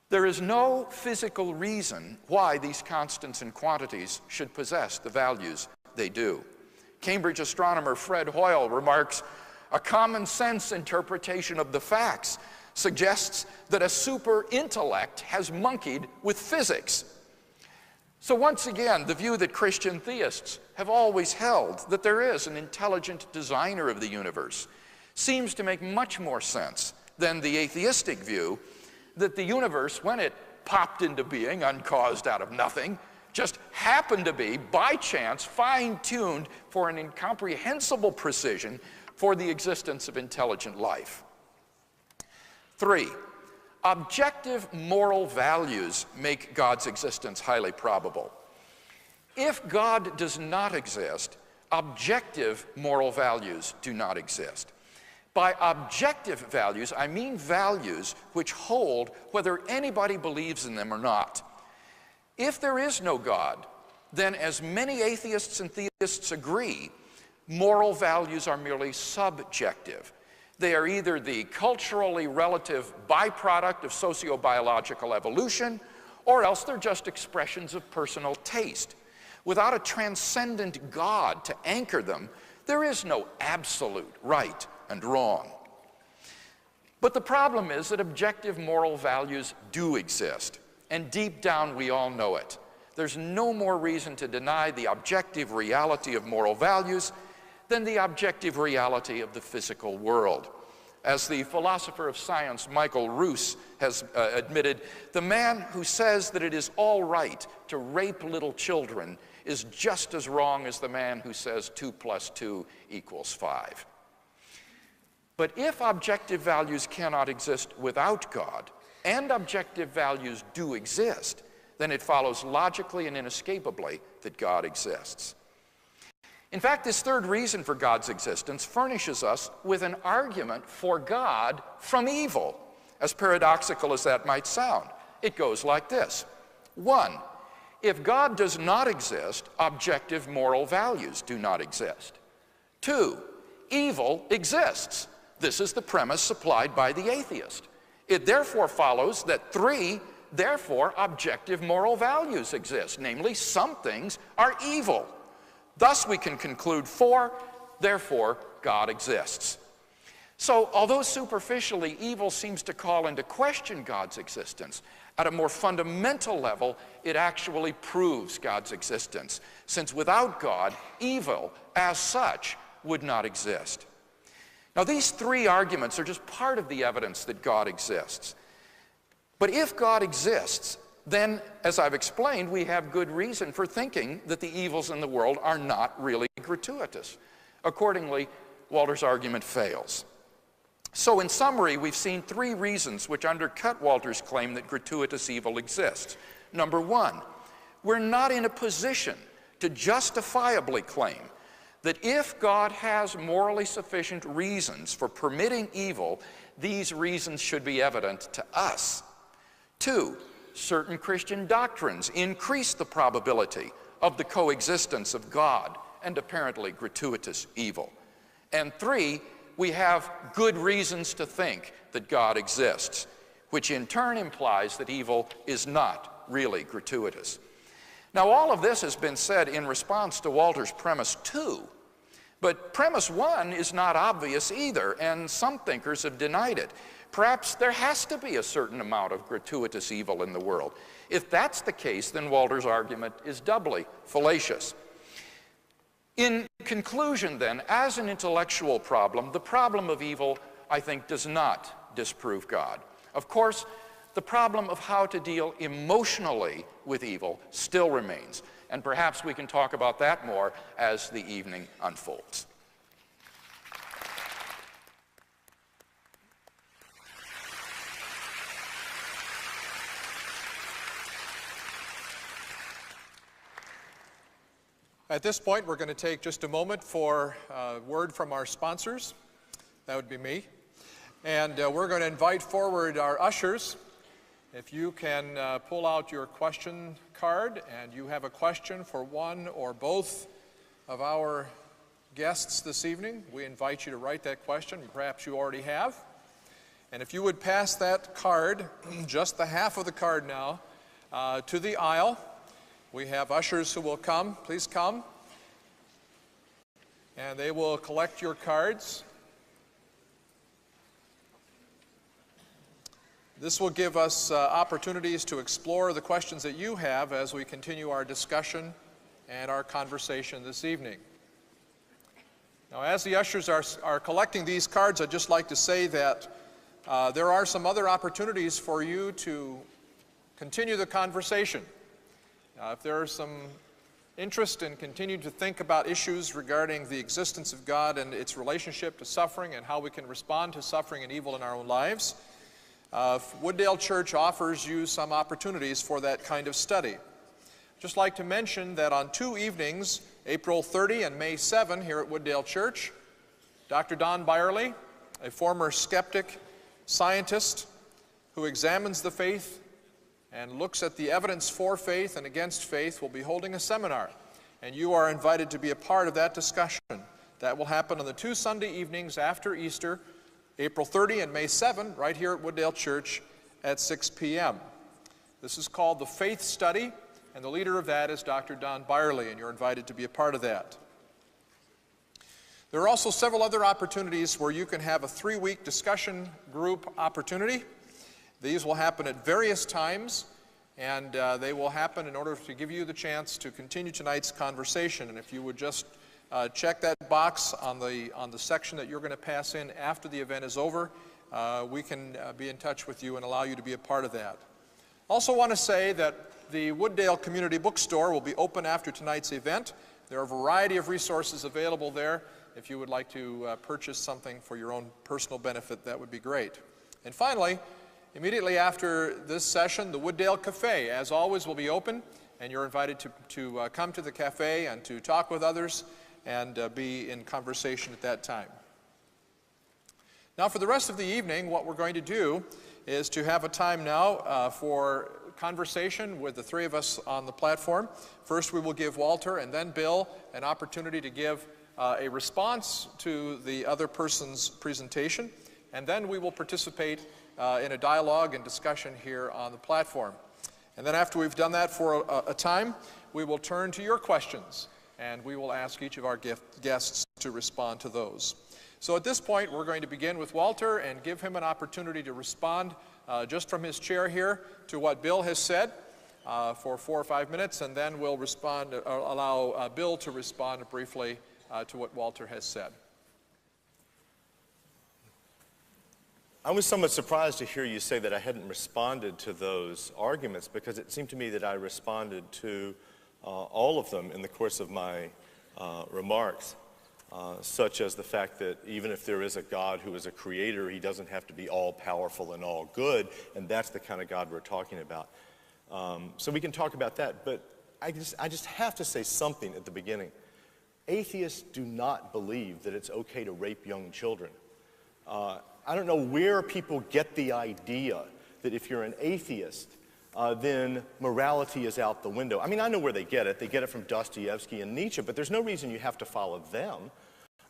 There is no physical reason why these constants and quantities should possess the values they do. Cambridge astronomer Fred Hoyle remarks, "A common-sense interpretation of the facts suggests that a super intellect has monkeyed with physics." So once again, the view that Christian theists have always held, that there is an intelligent designer of the universe, seems to make much more sense than the atheistic view that the universe, when it popped into being uncaused out of nothing, just happened to be, by chance, fine-tuned for an incomprehensible precision for the existence of intelligent life. 3, objective moral values make God's existence highly probable. If God does not exist, objective moral values do not exist. By objective values, I mean values which hold whether anybody believes in them or not. If there is no God, then as many atheists and theists agree, moral values are merely subjective. They are either the culturally relative byproduct of sociobiological evolution, or else they're just expressions of personal taste. Without a transcendent God to anchor them, there is no absolute right and wrong. But the problem is that objective moral values do exist, and deep down we all know it. There's no more reason to deny the objective reality of moral values than the objective reality of the physical world. As the philosopher of science Michael Roos has admitted, the man who says that it is all right to rape little children is just as wrong as the man who says 2 + 2 = 5. But if objective values cannot exist without God, and objective values do exist, then it follows logically and inescapably that God exists. In fact, this third reason for God's existence furnishes us with an argument for God from evil, as paradoxical as that might sound. It goes like this. 1, if God does not exist, objective moral values do not exist. 2, evil exists. This is the premise supplied by the atheist. It therefore follows that 3, therefore objective moral values exist, namely some things are evil. Thus we can conclude 4, therefore God exists. So although superficially evil seems to call into question God's existence, at a more fundamental level it actually proves God's existence, since without God, evil as such would not exist. Now these 3 arguments are just part of the evidence that God exists. But if God exists, then, as I've explained, we have good reason for thinking that the evils in the world are not really gratuitous. Accordingly, Walter's argument fails. So in summary, we've seen 3 reasons which undercut Walter's claim that gratuitous evil exists. Number 1, we're not in a position to justifiably claim that if God has morally sufficient reasons for permitting evil, these reasons should be evident to us. 2, certain Christian doctrines increase the probability of the coexistence of God and apparently gratuitous evil. And 3, we have good reasons to think that God exists, which in turn implies that evil is not really gratuitous. Now all of this has been said in response to Walter's premise 2, but premise 1 is not obvious either, and some thinkers have denied it. Perhaps there has to be a certain amount of gratuitous evil in the world. If that's the case, then Walter's argument is doubly fallacious. In conclusion, then, as an intellectual problem, the problem of evil, I think, does not disprove God. Of course, the problem of how to deal emotionally with evil still remains, and perhaps we can talk about that more as the evening unfolds.
At this point, we're going to take just a moment for a word from our sponsors. That would be me. And we're going to invite forward our ushers. If you can pull out your question card and you have a question for one or both of our guests this evening, we invite you to write that question. Perhaps you already have. And if you would pass that card, just the half of the card now, to the aisle. We have ushers who will come. Please come. And they will collect your cards. This will give us opportunities to explore the questions that you have as we continue our discussion and our conversation this evening. Now, as the ushers are collecting these cards, I'd just like to say that there are some other opportunities for you to continue the conversation. If there is some interest in continuing to think about issues regarding the existence of God and its relationship to suffering and how we can respond to suffering and evil in our own lives, Wooddale Church offers you some opportunities for that kind of study. I'd just like to mention that on 2 evenings, April 30 and May 7 here at Wooddale Church, Dr. Don Byerly a former skeptic, scientist who examines the faith and looks at the evidence for faith and against faith, will be holding a seminar. And you are invited to be a part of that discussion. That will happen on the 2 Sunday evenings after Easter, April 30 and May 7, right here at Wooddale Church at 6 p.m. This is called the Faith Study, and the leader of that is Dr. Don Byerly, and you're invited to be a part of that. There are also several other opportunities where you can have a 3-week discussion group opportunity. These will happen at various times, and they will happen in order to give you the chance to continue tonight's conversation. And if you would just check that box on the section that you're going to pass in after the event is over, we can be in touch with you and allow you to be a part of that. Also want to say that the Wooddale Community Bookstore will be open after tonight's event. There are a variety of resources available there. If you would like to purchase something for your own personal benefit, that would be great. And finally, immediately after this session, the Wooddale Cafe, as always, will be open, and you're invited to come to the cafe and to talk with others and be in conversation at that time. Now, for the rest of the evening, what we're going to do is to have a time now for conversation with the 3 of us on the platform. First, we will give Walter and then Bill an opportunity to give a response to the other person's presentation, and then we will participate in a dialogue and discussion here on the platform. And then after we've done that for a time, we will turn to your questions, and we will ask each of our guests to respond to those. So at this point, we're going to begin with Walter and give him an opportunity to respond just from his chair here to what Bill has said for 4 or 5 minutes, and then we'll allow Bill to respond briefly to what Walter has said.
I was somewhat surprised to hear you say that I hadn't responded to those arguments, because it seemed to me that I responded to all of them in the course of my remarks, such as the fact that even if there is a God who is a creator, he doesn't have to be all-powerful and all-good, and that's the kind of God we're talking about. So we can talk about that, but I just have to say something at the beginning. Atheists do not believe that it's okay to rape young children. I don't know where people get the idea that if you're an atheist, then morality is out the window. I mean, I know where they get it. They get it from Dostoevsky and Nietzsche, but there's no reason you have to follow them.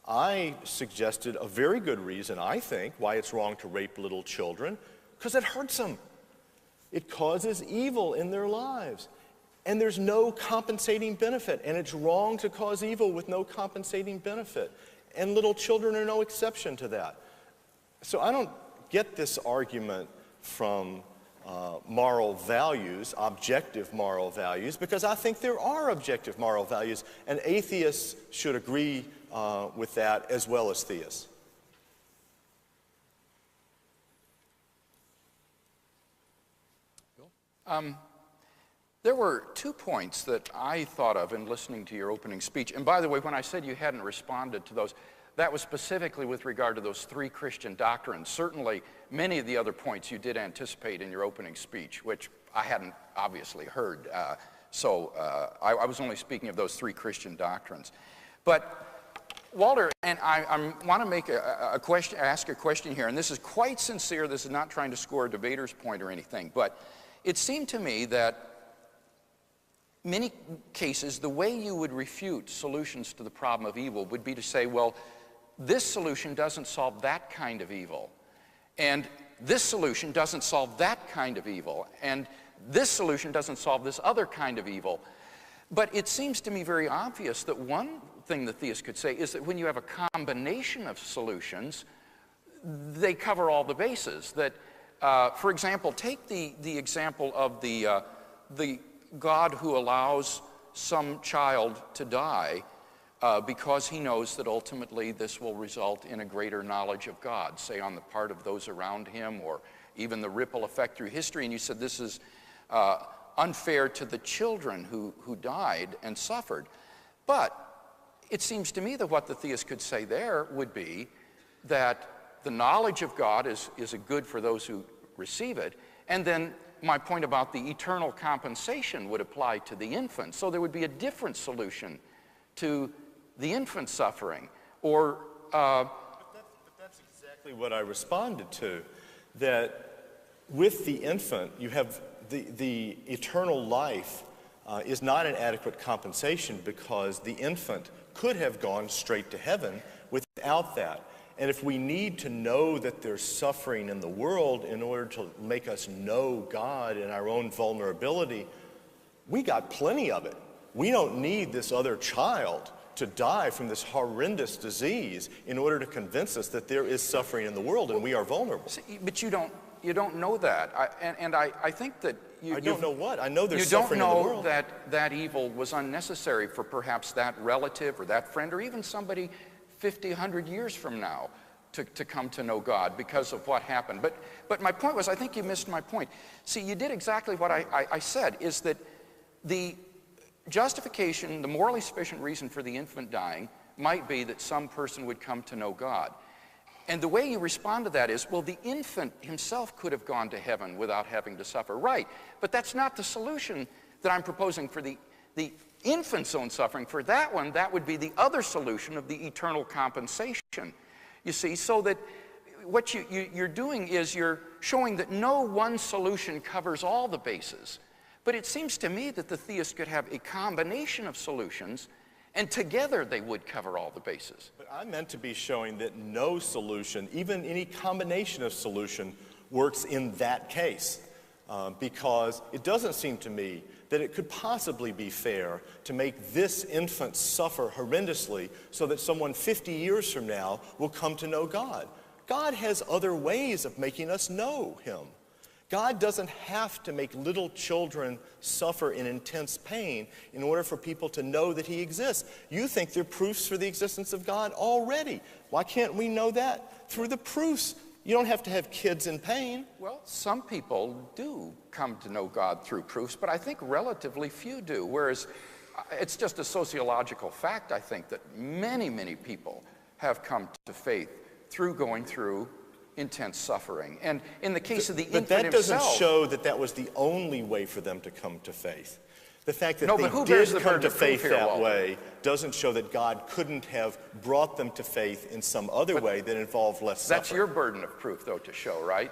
I suggested a very good reason, I think, why it's wrong to rape little children, because it hurts them. It causes evil in their lives. And there's no compensating benefit, and it's wrong to cause evil with no compensating benefit. And little children are no exception to that. So I don't get this argument from moral values, objective moral values, because I think there are objective moral values, and atheists should agree with that as well as theists.
There were 2 points that I thought of in listening to your opening speech. And by the way, when I said you hadn't responded to those, that was specifically with regard to those 3 Christian doctrines. Certainly, many of the other points you did anticipate in your opening speech, which I hadn't obviously heard. I was only speaking of those 3 Christian doctrines. But Walter, and I want to make ask a question here, and this is quite sincere. This is not trying to score a debater's point or anything, but it seemed to me that many cases, the way you would refute solutions to the problem of evil would be to say, well, this solution doesn't solve that kind of evil, and this solution doesn't solve that kind of evil, and this solution doesn't solve this other kind of evil. But it seems to me very obvious that one thing the theist could say is that when you have a combination of solutions, they cover all the bases. That, for example, take the example of the God who allows some child to die because he knows that ultimately this will result in a greater knowledge of God, say on the part of those around him, or even the ripple effect through history. And you said this is unfair to the children who died and suffered. But it seems to me that what the theist could say there would be that the knowledge of God is a good for those who receive it, and then my point about the eternal compensation would apply to the infant. So there would be a different solution to the infant suffering. Or
But that's exactly exactly what I responded to, that with the infant, you have the eternal life is not an adequate compensation because the infant could have gone straight to heaven without that. And if we need to know that there's suffering in the world in order to make us know God in our own vulnerability, we got plenty of it. We don't need this other child to die from this horrendous disease in order to convince us that there is suffering in the world and we are vulnerable.
See, but you don't know that. I think that
I don't know what. I know there's suffering in the world.
You don't know that that evil was unnecessary for perhaps that relative or that friend or even somebody 50, 100 years from now to come to know God because of what happened. But my point was, I think you missed my point. See, you did exactly what I said, is that the justification, the morally sufficient reason for the infant dying might be that some person would come to know God. And the way you respond to that is, well, the infant himself could have gone to heaven without having to suffer. Right, but that's not the solution that I'm proposing for the infant's own suffering. For that one, that would be the other solution of the eternal compensation. You see, so that what you're doing is you're showing that no one solution covers all the bases. But it seems to me that the theist could have a combination of solutions, and together they would cover all the bases.
But I meant to be showing that no solution, even any combination of solution, works in that case. Because it doesn't seem to me that it could possibly be fair to make this infant suffer horrendously so that someone 50 years from now will come to know God. God has other ways of making us know Him. God doesn't have to make little children suffer in intense pain in order for people to know that He exists. You think there are proofs for the existence of God already. Why can't we know that? Through the proofs. You don't have to have kids in pain.
Well, some people do come to know God through proofs, but I think relatively few do, whereas it's just a sociological fact, I think, that many, many people have come to faith through going through intense suffering. And in the case of the infant himself...
But that doesn't show that that was the only way for them to come to faith. The fact that they did come to faith that way doesn't show that God couldn't have brought them to faith in some other way that involved less suffering.
That's your burden of proof, though, to show, right?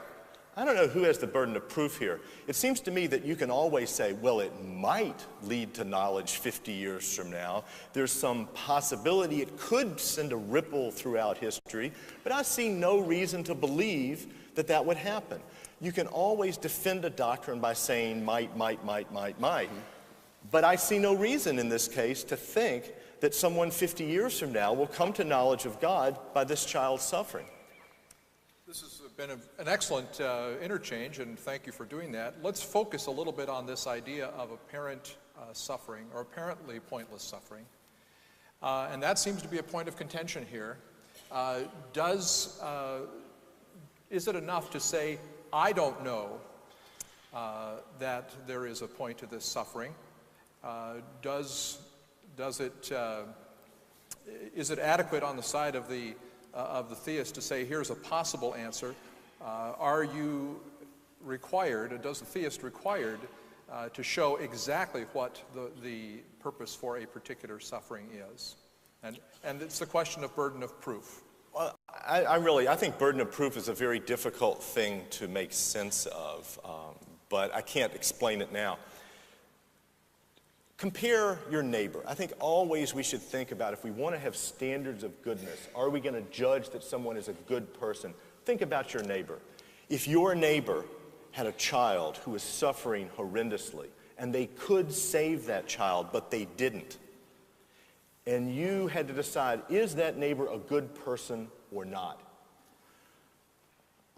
I don't know who has the burden of proof here. It seems to me that you can always say, well, it might lead to knowledge 50 years from now. There's some possibility it could send a ripple throughout history, but I see no reason to believe that that would happen. You can always defend a doctrine by saying might. But I see no reason in this case to think that someone 50 years from now will come to knowledge of God by this child's suffering.
This has been an excellent interchange, and thank you for doing that. Let's focus a little bit on this idea of apparent suffering, or apparently pointless suffering. And that seems to be a point of contention here. Is it enough to say, I don't know that there is a point to this suffering? Is it adequate on the side of the theist to say, here's a possible answer? Are you required, does the theist required to show exactly what the purpose for a particular suffering is? And it's the question of burden of proof.
Well, I think burden of proof is a very difficult thing to make sense of, but I can't explain it now. Compare your neighbor. I think always we should think about, if we want to have standards of goodness, are we going to judge that someone is a good person? Think about your neighbor. If your neighbor had a child who was suffering horrendously, and they could save that child, but they didn't, and you had to decide, is that neighbor a good person or not?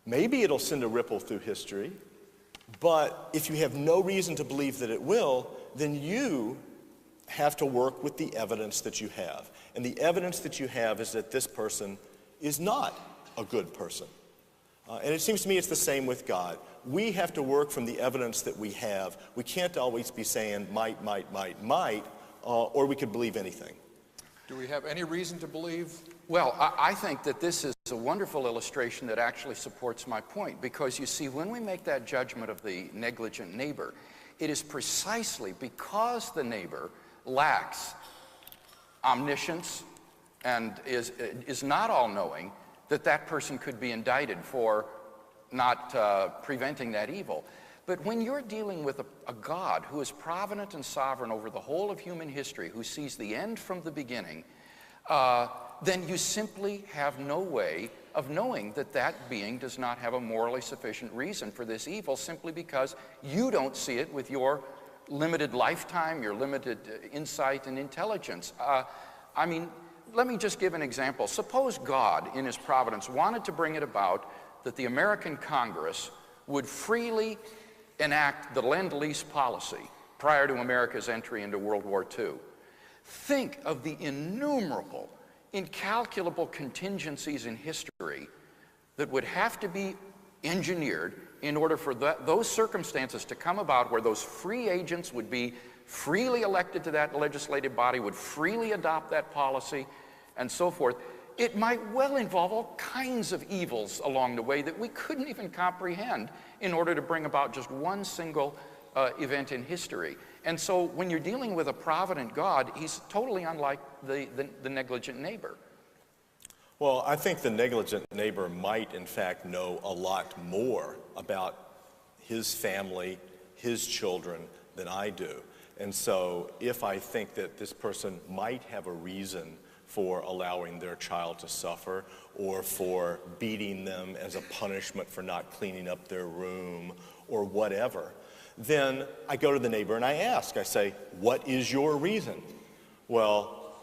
Maybe it'll send a ripple through history, but if you have no reason to believe that it will, then you have to work with the evidence that you have. And the evidence that you have is that this person is not a good person. And it seems to me it's the same with God. We have to work from the evidence that we have. We can't always be saying might, or we could believe anything.
Do we have any reason to believe?
Well, I think that this is a wonderful illustration that actually supports my point, because you see, when we make that judgment of the negligent neighbor, it is precisely because the neighbor lacks omniscience and is not all-knowing that that person could be indicted for not preventing that evil. But when you're dealing with a God who is provident and sovereign over the whole of human history, who sees the end from the beginning, then you simply have no way of knowing that that being does not have a morally sufficient reason for this evil, simply because you don't see it with your limited lifetime, your limited insight and intelligence. I mean, let me just give an example. Suppose God, in his providence, wanted to bring it about that the American Congress would freely enact the Lend-Lease policy prior to America's entry into World War II. Think of the innumerable, incalculable contingencies in history that would have to be engineered in order for those circumstances to come about, where those free agents would be freely elected to that legislative body, would freely adopt that policy, and so forth. It might well involve all kinds of evils along the way that we couldn't even comprehend in order to bring about just one single event in history. And so when you're dealing with a provident God, he's totally unlike the negligent neighbor.
Well, I think the negligent neighbor might, in fact, know a lot more about his family, his children, than I do. And so if I think that this person might have a reason for allowing their child to suffer, or for beating them as a punishment for not cleaning up their room, or whatever, then I go to the neighbor and I ask, I say, what is your reason? Well,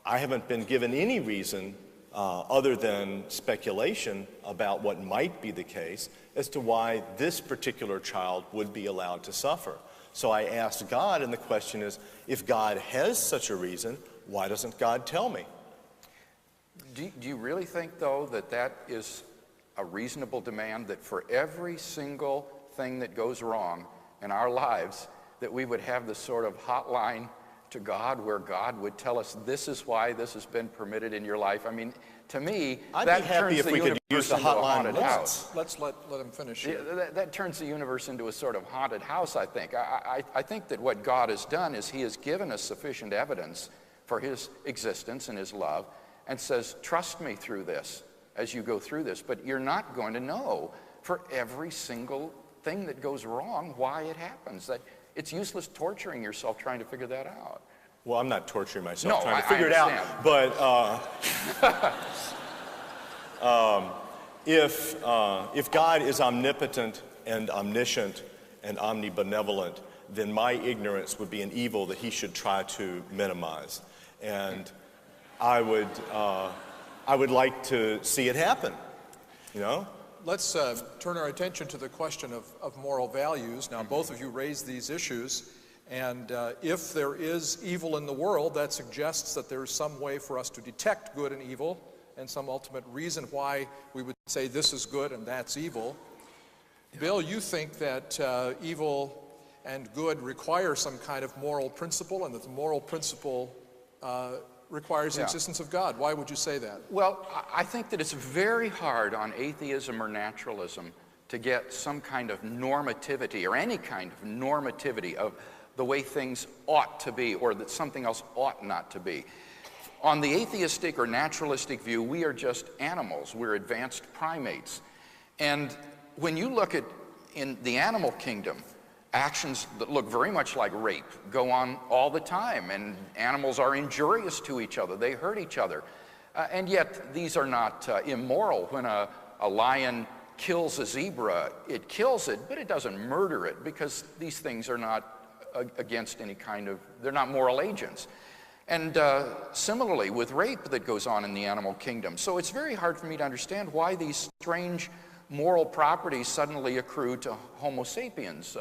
I haven't been given any reason other than speculation about what might be the case as to why this particular child would be allowed to suffer. So I asked God, and the question is, if God has such a reason, why doesn't God tell me?
Do you really think, though, that that is a reasonable demand, that for every single thing that goes wrong in our lives, that we would have this sort of hotline to God where God would tell us, this is why this has been permitted in your life? I mean, to me, that turns the universe into a haunted house.
Let's let him finish here.
That turns the universe into a sort of haunted house, I think. I think that what God has done is he has given us sufficient evidence for his existence and his love, and says, trust me through this as you go through this, but you're not going to know for every single thing that goes wrong why it happens. That it's useless torturing yourself trying to figure that out.
Well, I'm not torturing myself trying to
figure
it out, but if God is omnipotent and omniscient and omnibenevolent, then my ignorance would be an evil that he should try to minimize. And I would like to see it happen, you know?
Let's turn our attention to the question of moral values. Now, both of you raised these issues, and if there is evil in the world, that suggests that there is some way for us to detect good and evil, and some ultimate reason why we would say this is good and that's evil. Bill, you think that evil and good require some kind of moral principle, and that the moral principle requires the existence of God. Why would you say that?
Well, I think that it's very hard on atheism or naturalism to get some kind of normativity, or any kind of normativity of the way things ought to be, or that something else ought not to be. On the atheistic or naturalistic view, we are just animals. We're advanced primates. And when you look at, in the animal kingdom, actions that look very much like rape go on all the time, and animals are injurious to each other. They hurt each other. And yet these are not immoral. When a lion kills a zebra, it kills it, but it doesn't murder it, because these things are not against any kind of, they're not moral agents. And similarly with rape that goes on in the animal kingdom. So it's very hard for me to understand why these strange moral properties suddenly accrue to Homo sapiens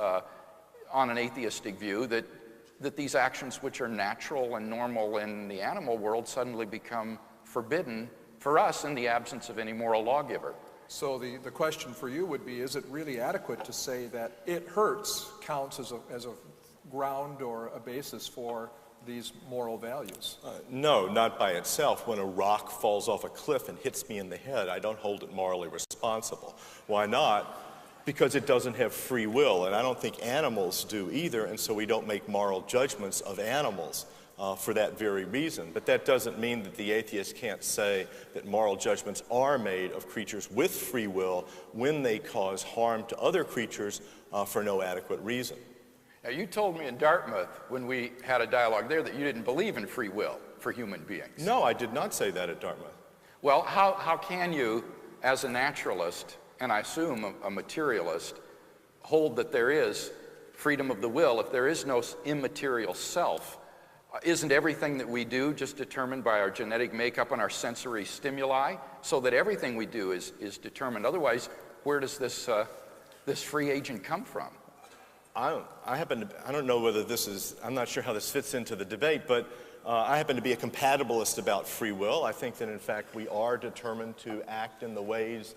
on an atheistic view, that these actions which are natural and normal in the animal world suddenly become forbidden for us in the absence of any moral lawgiver.
So the question for you would be, is it really adequate to say that it hurts counts as a ground or a basis for these moral values?
No, not by itself. When a rock falls off a cliff and hits me in the head, I don't hold it morally responsible. Why not? Because it doesn't have free will, and I don't think animals do either, and so we don't make moral judgments of animals for that very reason. But that doesn't mean that the atheist can't say that moral judgments are made of creatures with free will when they cause harm to other creatures for no adequate reason.
Now, you told me in Dartmouth when we had a dialogue there that you didn't believe in free will for human beings.
No, I did not say that at Dartmouth.
Well, how can you, as a naturalist, and I assume a materialist, hold that there is freedom of the will if there is no immaterial self? Isn't everything that we do just determined by our genetic makeup and our sensory stimuli, so that everything we do is determined? Otherwise, where does this free agent come from?
I don't know whether I'm not sure how this fits into the debate, but I happen to be a compatibilist about free will. I think that in fact we are determined to act in the ways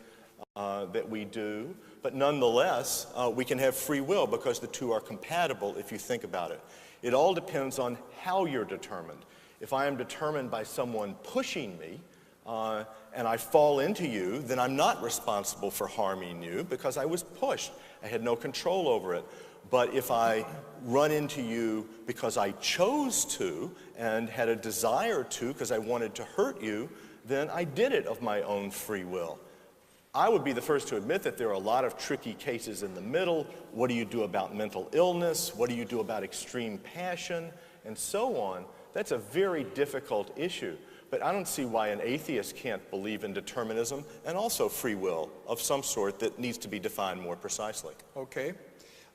that we do, but nonetheless we can have free will because the two are compatible if you think about it. It all depends on how you're determined. If I am determined by someone pushing me and I fall into you, then I'm not responsible for harming you because I was pushed. I had no control over it. But if I run into you because I chose to and had a desire to because I wanted to hurt you, then I did it of my own free will. I would be the first to admit that there are a lot of tricky cases in the middle. What do you do about mental illness? What do you do about extreme passion? And so on. That's a very difficult issue. But I don't see why an atheist can't believe in determinism and also free will of some sort that needs to be defined more precisely.
Okay.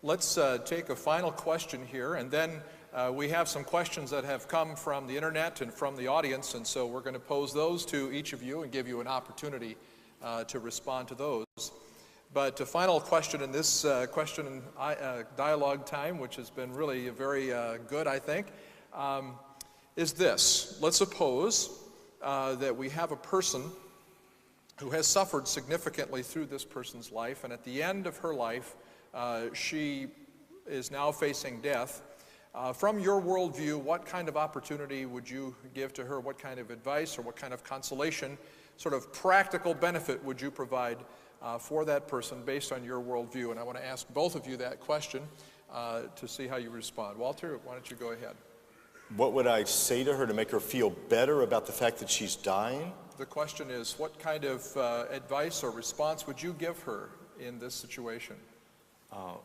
Let's take a final question here, and then we have some questions that have come from the internet and from the audience, and so we're going to pose those to each of you and give you an opportunity to respond to those. But a final question in this question and dialogue time, which has been really very good, I think, is this. Let's suppose that we have a person who has suffered significantly through this person's life, and at the end of her life, she is now facing death. From your worldview, what kind of opportunity would you give to her? What kind of advice or what kind of consolation, sort of practical benefit would you provide for that person based on your worldview? And I want to ask both of you that question to see how you respond. Walter, why don't you go ahead?
What would I say to her to make her feel better about the fact that she's dying?
The question is, what kind of advice or response would you give her in this situation?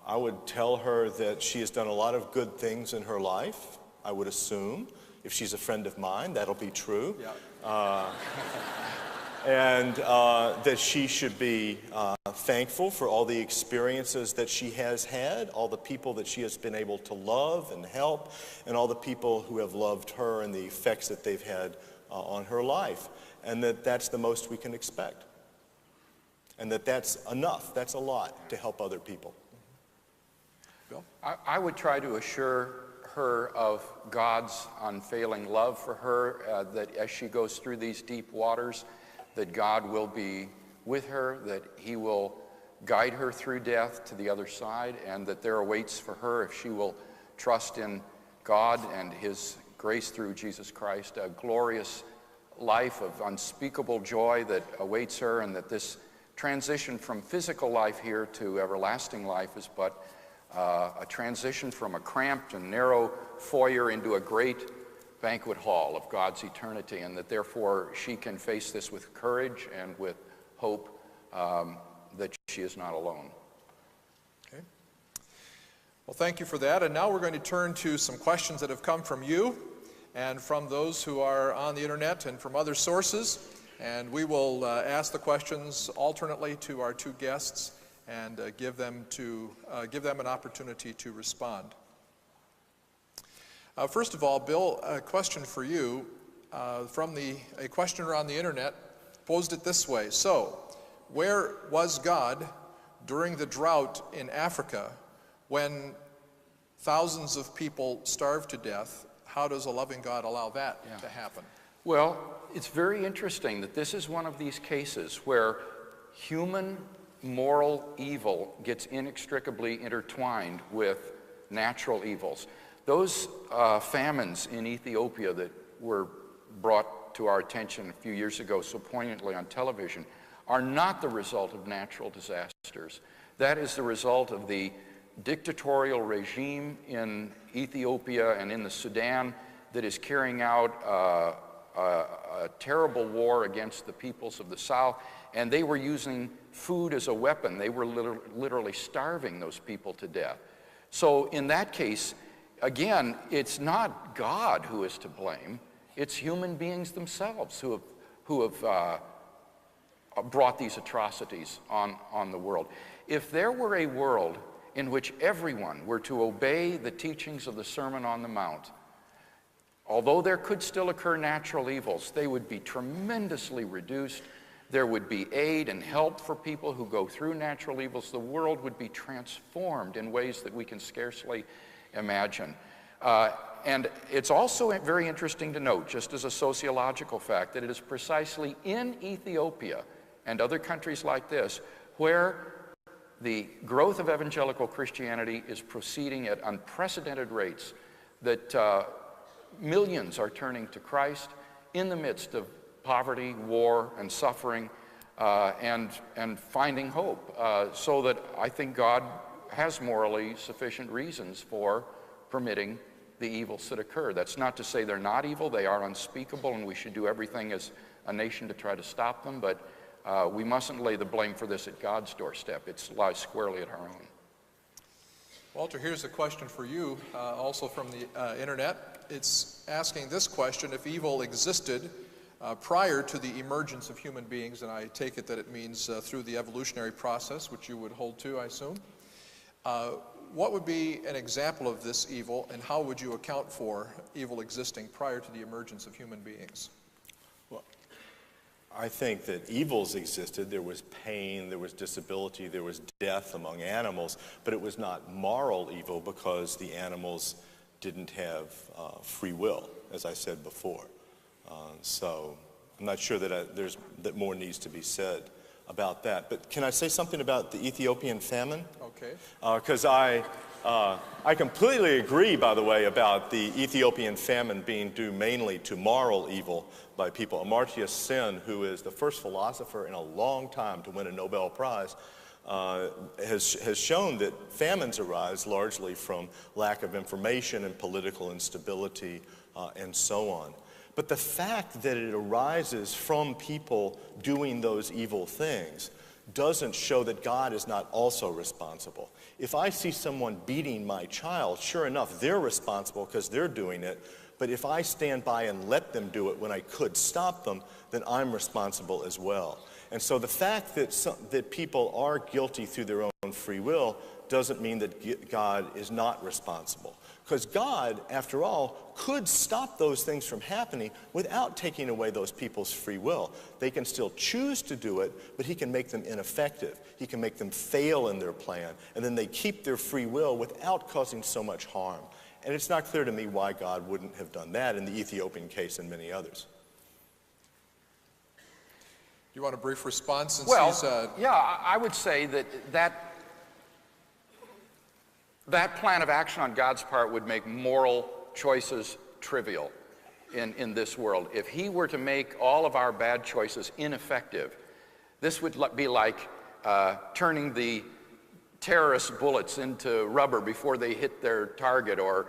I would tell her that she has done a lot of good things in her life, I would assume. If she's a friend of mine, that'll be true. Yeah. And that she should be thankful for all the experiences that she has had, all the people that she has been able to love and help, and all the people who have loved her and the effects that they've had on her life. And that that's the most we can expect. And that that's enough, that's a lot to help other people.
Bill?
I would try to assure her of God's unfailing love for her, that as she goes through these deep waters, that God will be with her, that He will guide her through death to the other side, and that there awaits for her, if she will trust in God and His grace through Jesus Christ, a glorious life of unspeakable joy that awaits her, and that this transition from physical life here to everlasting life is but a transition from a cramped and narrow foyer into a great banquet hall of God's eternity, and that therefore she can face this with courage and with hope that she is not alone.
Okay. Well, thank you for that. And now we're going to turn to some questions that have come from you and from those who are on the internet and from other sources. And we will ask the questions alternately to our two guests and give them an opportunity to respond. First of all, Bill, a question for you from a questioner on the internet posed it this way. So, where was God during the drought in Africa when thousands of people starved to death? How does a loving God allow that to happen?
Well, it's very interesting that this is one of these cases where human moral evil gets inextricably intertwined with natural evils. Those famines in Ethiopia that were brought to our attention a few years ago so poignantly on television are not the result of natural disasters. That is the result of the dictatorial regime in Ethiopia and in the Sudan that is carrying out a terrible war against the peoples of the South, and they were using food as a weapon. They were literally starving those people to death. So in that case, again, it's not God who is to blame. It's human beings themselves who have brought these atrocities on the world. If there were a world in which everyone were to obey the teachings of the Sermon on the Mount, although there could still occur natural evils, they would be tremendously reduced. There would be aid and help for people who go through natural evils. The world would be transformed in ways that we can scarcely imagine. And it's also very interesting to note, just as a sociological fact, that it is precisely in Ethiopia and other countries like this where the growth of evangelical Christianity is proceeding at unprecedented rates, that millions are turning to Christ in the midst of poverty, war, and suffering, and finding hope. So that I think God has morally sufficient reasons for permitting the evils that occur. That's not to say they're not evil. They are unspeakable, and we should do everything as a nation to try to stop them, but we mustn't lay the blame for this at God's doorstep. It lies squarely at our own.
Walter, here's a question for you, also from the internet. It's asking this question: if evil existed prior to the emergence of human beings, and I take it that it means through the evolutionary process, which you would hold to, I assume, what would be an example of this evil, and how would you account for evil existing prior to the emergence of human beings?
Well, I think that evils existed. There was pain, there was disability, there was death among animals, but it was not moral evil because the animals didn't have free will, as I said before. So I'm not sure that that more needs to be said about that. But can I say something about the Ethiopian famine?
Okay.
Because I completely agree, by the way, about the Ethiopian famine being due mainly to moral evil by people. Amartya Sen, who is the first philosopher in a long time to win a Nobel Prize, has shown that famines arise largely from lack of information and political instability and so on. But the fact that it arises from people doing those evil things doesn't show that God is not also responsible. If I see someone beating my child, sure enough, they're responsible because they're doing it. But if I stand by and let them do it when I could stop them, then I'm responsible as well. And so the fact that people are guilty through their own free will doesn't mean that God is not responsible. Because God, after all, could stop those things from happening without taking away those people's free will. They can still choose to do it, but he can make them ineffective. He can make them fail in their plan, and then they keep their free will without causing so much harm. And it's not clear to me why God wouldn't have done that in the Ethiopian case and many others.
Do you want a brief response? Since
yeah, I would say that plan of action on God's part would make moral choices trivial in this world. If he were to make all of our bad choices ineffective, this would be like turning the terrorist bullets into rubber before they hit their target, or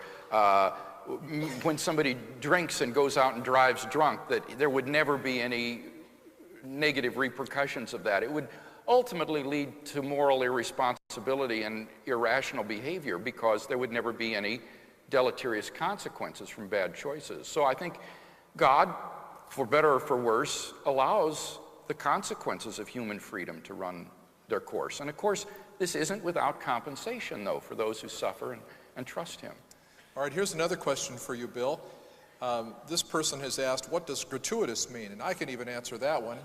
when somebody drinks and goes out and drives drunk, that there would never be any negative repercussions of that. It would ultimately lead to moral irresponsibility and irrational behavior because there would never be any deleterious consequences from bad choices. So I think God, for better or for worse, allows the consequences of human freedom to run their course. And of course, this isn't without compensation, though, for those who suffer and trust him.
All right, here's another question for you, Bill. This person has asked, what does gratuitous mean? And I can even answer that one.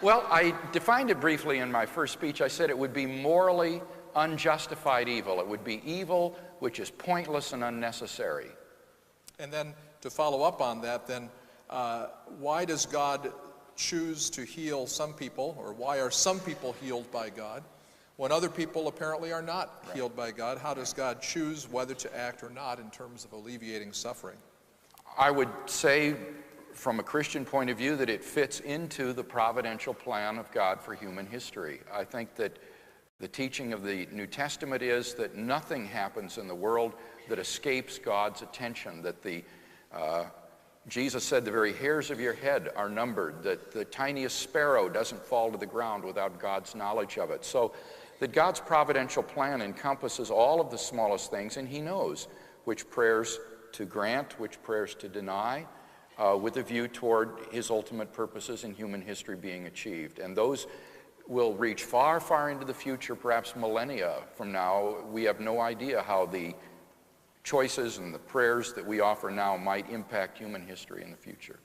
Well, I defined it briefly in my first speech. I said it would be morally unjustified evil. It would be evil which is pointless and unnecessary.
And then to follow up on that, then why does God choose to heal some people, or why are some people healed by God when other people apparently are not healed by God? How does God choose whether to act or not in terms of alleviating suffering?
I would say, from a Christian point of view, that it fits into the providential plan of God for human history. I think that The teaching of the New Testament is that nothing happens in the world that escapes God's attention, that Jesus said the very hairs of your head are numbered, that the tiniest sparrow doesn't fall to the ground without God's knowledge of it. So that God's providential plan encompasses all of the smallest things, and he knows which prayers to grant, which prayers to deny, with a view toward his ultimate purposes in human history being achieved. And those will reach far, far into the future, perhaps millennia from now. We have no idea how the choices and the prayers that we offer now might impact human history in the future.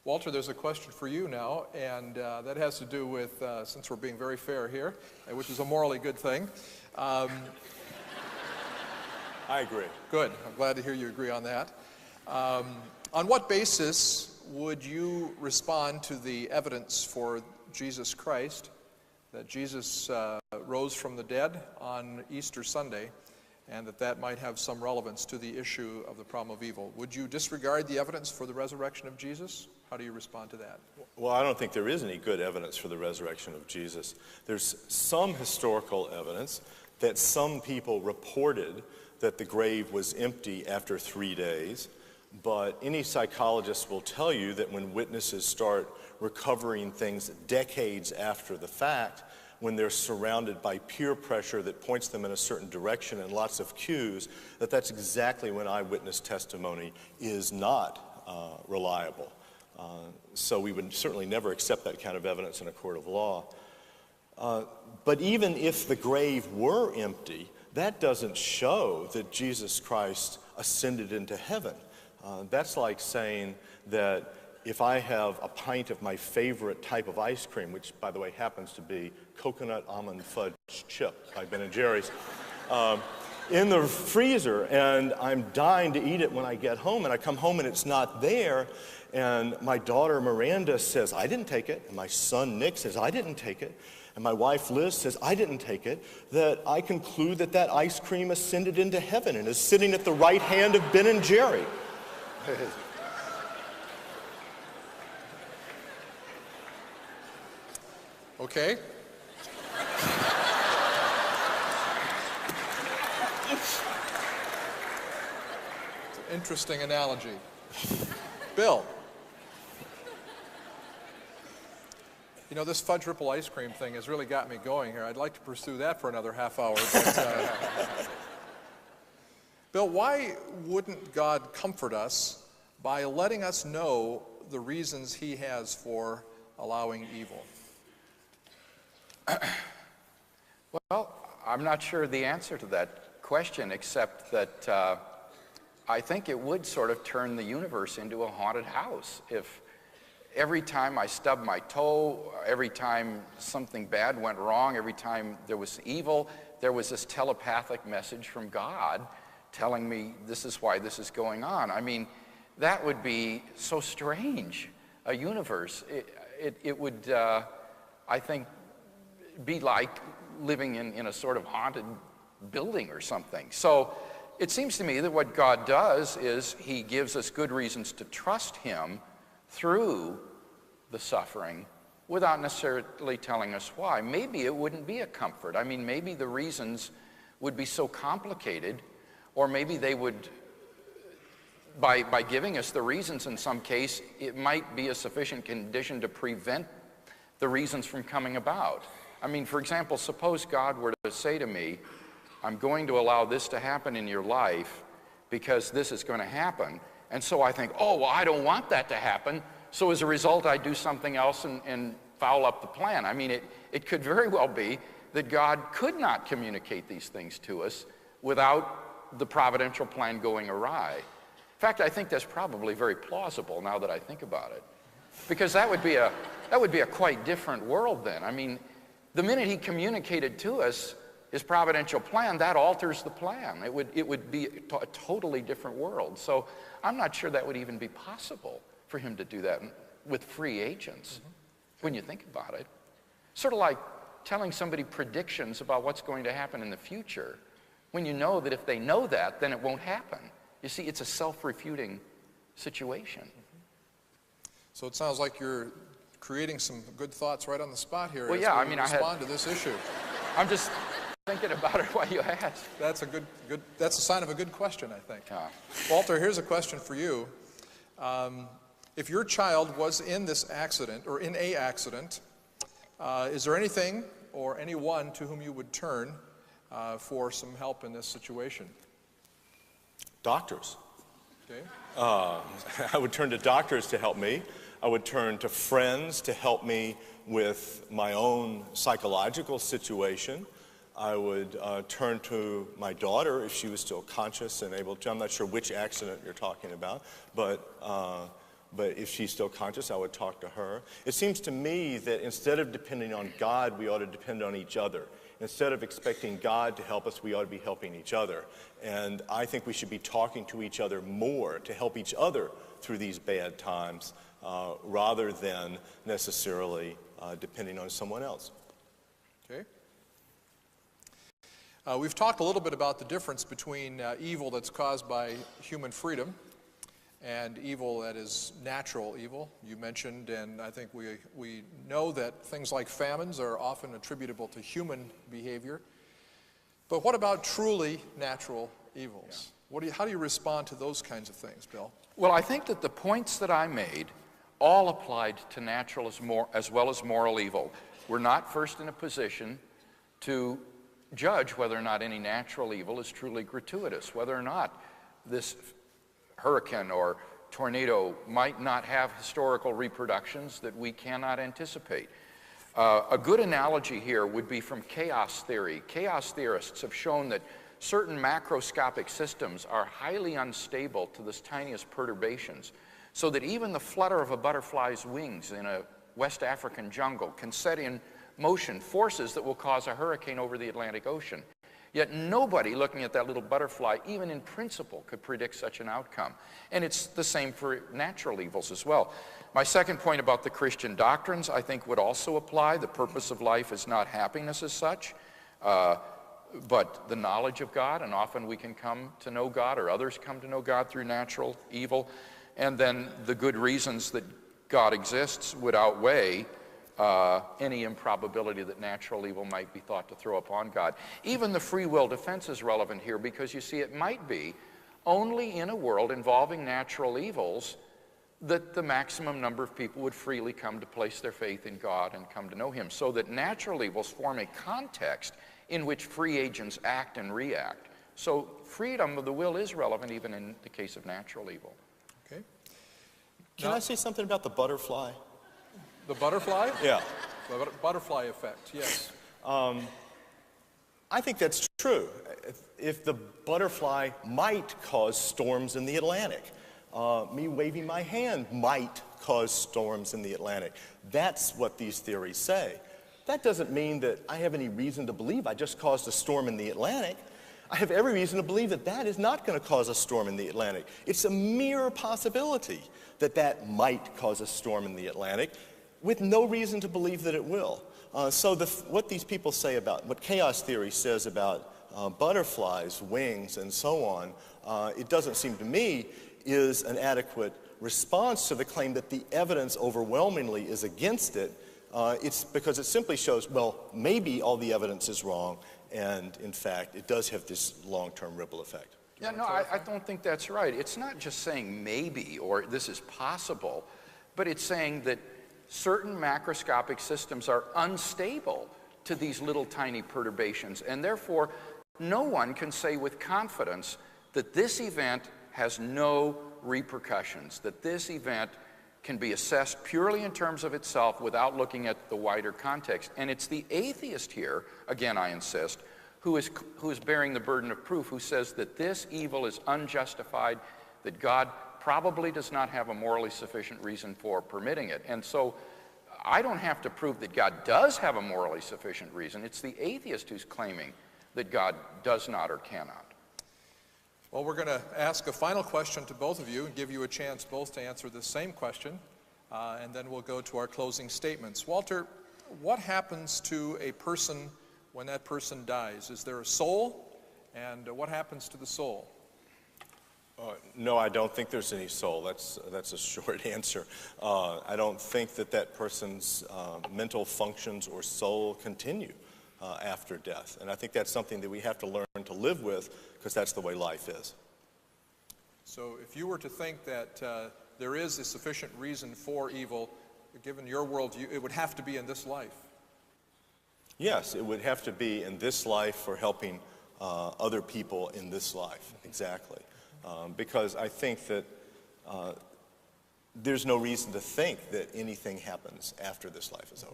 Walter, there's a question for you now, and that has to do with, since we're being very fair here, which is a morally good thing.
I agree.
Good. I'm glad to hear you agree on that. On what basis would you respond to the evidence for Jesus Christ, that Jesus rose from the dead on Easter Sunday, and that might have some relevance to the issue of the problem of evil? Would you disregard the evidence for the resurrection of Jesus? How do you respond to that?
Well, I don't think there is any good evidence for the resurrection of Jesus. There's some historical evidence that some people reported that the grave was empty after 3 days, but any psychologist will tell you that when witnesses start recovering things decades after the fact, when they're surrounded by peer pressure that points them in a certain direction and lots of cues, that's exactly when eyewitness testimony is not reliable. So we would certainly never accept that kind of evidence in a court of law. But even if the grave were empty, that doesn't show that Jesus Christ ascended into heaven. That's like saying that if I have a pint of my favorite type of ice cream, which, by the way, happens to be coconut almond fudge chip by Ben & Jerry's, in the freezer, and I'm dying to eat it when I get home, and I come home and it's not there, and my daughter Miranda says, I didn't take it, and my son Nick says, I didn't take it, and my wife Liz says, I didn't take it, that I conclude that ice cream ascended into heaven and is sitting at the right hand of Ben & Jerry.
Okay. It's an interesting analogy. Bill. You know, this fudge ripple ice cream thing has really got me going here. I'd like to pursue that for another half hour. But, Bill, why wouldn't God comfort us by letting us know the reasons he has for allowing evil?
Well, I'm not sure the answer to that question, except that I think it would sort of turn the universe into a haunted house. If every time I stubbed my toe, every time something bad went wrong, every time there was evil, there was this telepathic message from God telling me this is why this is going on. I mean, that would be so strange, a universe. It would, I think, be like living in a sort of haunted building or something. So it seems to me that what God does is he gives us good reasons to trust him through the suffering without necessarily telling us why. Maybe it wouldn't be a comfort. I mean, maybe the reasons would be so complicated, or maybe they would, by giving us the reasons in some case, it might be a sufficient condition to prevent the reasons from coming about. I mean, for example, suppose God were to say to me, I'm going to allow this to happen in your life because this is going to happen. And so I think, oh, well, I don't want that to happen. So as a result, I do something else and foul up the plan. I mean, it could very well be that God could not communicate these things to us without the providential plan going awry. In fact, I think that's probably very plausible now that I think about it. Because that would be a quite different world then. I mean, the minute he communicated to us his providential plan, that alters the plan. It would be a totally different world. So I'm not sure that would even be possible for him to do that with free agents, when you think about it. Sort of like telling somebody predictions about what's going to happen in the future, when you know that if they know that, then it won't happen. You see, it's a self-refuting situation.
So it sounds like you're creating some good thoughts right on the spot here.
Well, yeah, I mean,
respond to this issue.
I'm just thinking about it while you ask.
That's a that's a sign of a good question, I think. Walter, here's a question for you. If your child was in this accident, or in a accident, is there anything or anyone to whom you would turn for some help in this situation?
Doctors.
Okay.
I would turn to doctors to help me. I would turn to friends to help me with my own psychological situation. I would turn to my daughter if she was still conscious and able to. I'm not sure which accident you're talking about, but if she's still conscious, I would talk to her. It seems to me that instead of depending on God, we ought to depend on each other. Instead of expecting God to help us, we ought to be helping each other. And I think we should be talking to each other more to help each other through these bad times rather than necessarily depending on someone else.
Okay. We've talked a little bit about the difference between evil that's caused by human freedom and evil that is natural evil. You mentioned, and I think we know that things like famines are often attributable to human behavior. But what about truly natural evils? Yeah. How do you respond to those kinds of things, Bill?
Well, I think that the points that I made all applied to natural as well as moral evil. We're not first in a position to judge whether or not any natural evil is truly gratuitous, whether or not this hurricane or tornado might not have historical reproductions that we cannot anticipate. A good analogy here would be from chaos theory. Chaos theorists have shown that certain macroscopic systems are highly unstable to the tiniest perturbations, so that even the flutter of a butterfly's wings in a West African jungle can set in motion forces that will cause a hurricane over the Atlantic Ocean. Yet nobody looking at that little butterfly, even in principle, could predict such an outcome. And it's the same for natural evils as well. My second point about the Christian doctrines, I think, would also apply. The purpose of life is not happiness as such, but the knowledge of God, and often we can come to know God, or others come to know God through natural evil. And then the good reasons that God exists would outweigh any improbability that natural evil might be thought to throw upon God. Even the free will defense is relevant here, because you see, it might be only in a world involving natural evils that the maximum number of people would freely come to place their faith in God and come to know Him, so that natural evils form a context in which free agents act and react. So freedom of the will is relevant even in the case of natural evil.
Okay.
Can I say something about the butterfly?
The butterfly?
Yeah.
The butterfly effect, yes.
I think that's true. If the butterfly might cause storms in the Atlantic, me waving my hand might cause storms in the Atlantic. That's what these theories say. That doesn't mean that I have any reason to believe I just caused a storm in the Atlantic. I have every reason to believe that that is not going to cause a storm in the Atlantic. It's a mere possibility that that might cause a storm in the Atlantic, with no reason to believe that it will. So what these people say about, what chaos theory says about butterflies, wings, and so on, it doesn't seem to me is an adequate response to the claim that the evidence overwhelmingly is against it. It's because it simply shows, well, maybe all the evidence is wrong, and in fact, it does have this long-term ripple effect.
Yeah, no, I don't think that's right. It's not just saying maybe or this is possible, but it's saying that certain macroscopic systems are unstable to these little tiny perturbations, and therefore no one can say with confidence that this event has no repercussions, that this event can be assessed purely in terms of itself without looking at the wider context. And it's the atheist here, again I insist, who is bearing the burden of proof, who says that this evil is unjustified, that God probably does not have a morally sufficient reason for permitting it. And so I don't have to prove that God does have a morally sufficient reason. It's the atheist who's claiming that God does not or cannot.
Well, we're going to ask a final question to both of you and give you a chance both to answer the same question, and then we'll go to our closing statements. Walter, what happens to a person when that person dies? Is there a soul, and what happens to the soul?
No, I don't think there's any soul. That's a short answer. I don't think that that person's mental functions or soul continue. after death. And I think that's something that we have to learn to live with, because that's the way life is.
So if you were to think that there is a sufficient reason for evil, given your worldview, it would have to be in this life.
Yes, it would have to be in this life for helping other people in this life, exactly. Because I think that there's no reason to think that anything happens after this life is over.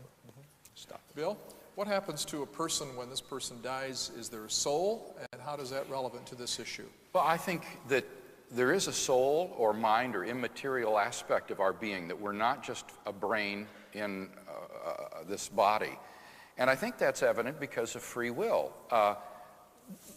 Stop.
Bill, what happens to a person when this person dies? Is there a soul, and how is that relevant to this issue?
Well, I think that there is a soul or mind or immaterial aspect of our being, that we're not just a brain in this body. And I think that's evident because of free will.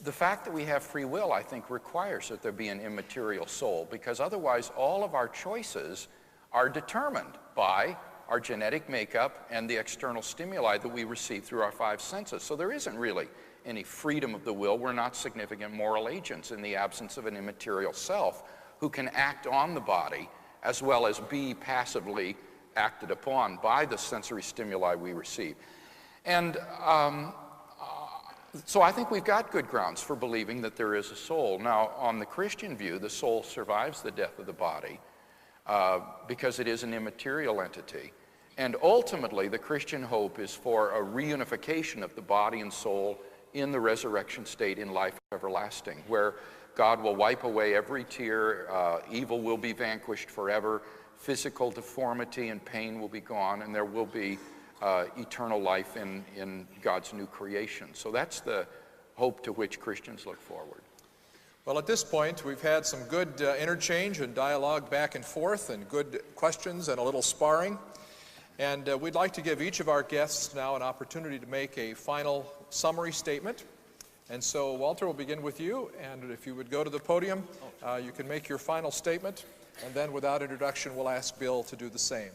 The fact that we have free will, I think, requires that there be an immaterial soul, because otherwise all of our choices are determined by our genetic makeup and the external stimuli that we receive through our five senses. So there isn't really any freedom of the will. We're not significant moral agents in the absence of an immaterial self who can act on the body as well as be passively acted upon by the sensory stimuli we receive. And so I think we've got good grounds for believing that there is a soul. Now, on the Christian view, the soul survives the death of the body because it is an immaterial entity. And ultimately, the Christian hope is for a reunification of the body and soul in the resurrection state in life everlasting, where God will wipe away every tear, evil will be vanquished forever, physical deformity and pain will be gone, and there will be eternal life in God's new creation. So that's the hope to which Christians look forward.
Well, at this point, we've had some good interchange and dialogue back and forth, and good questions and a little sparring. And we'd like to give each of our guests now an opportunity to make a final summary statement. And so, Walter, we'll begin with you, and if you would go to the podium, you can make your final statement, and then without introduction, we'll ask Bill to do the same.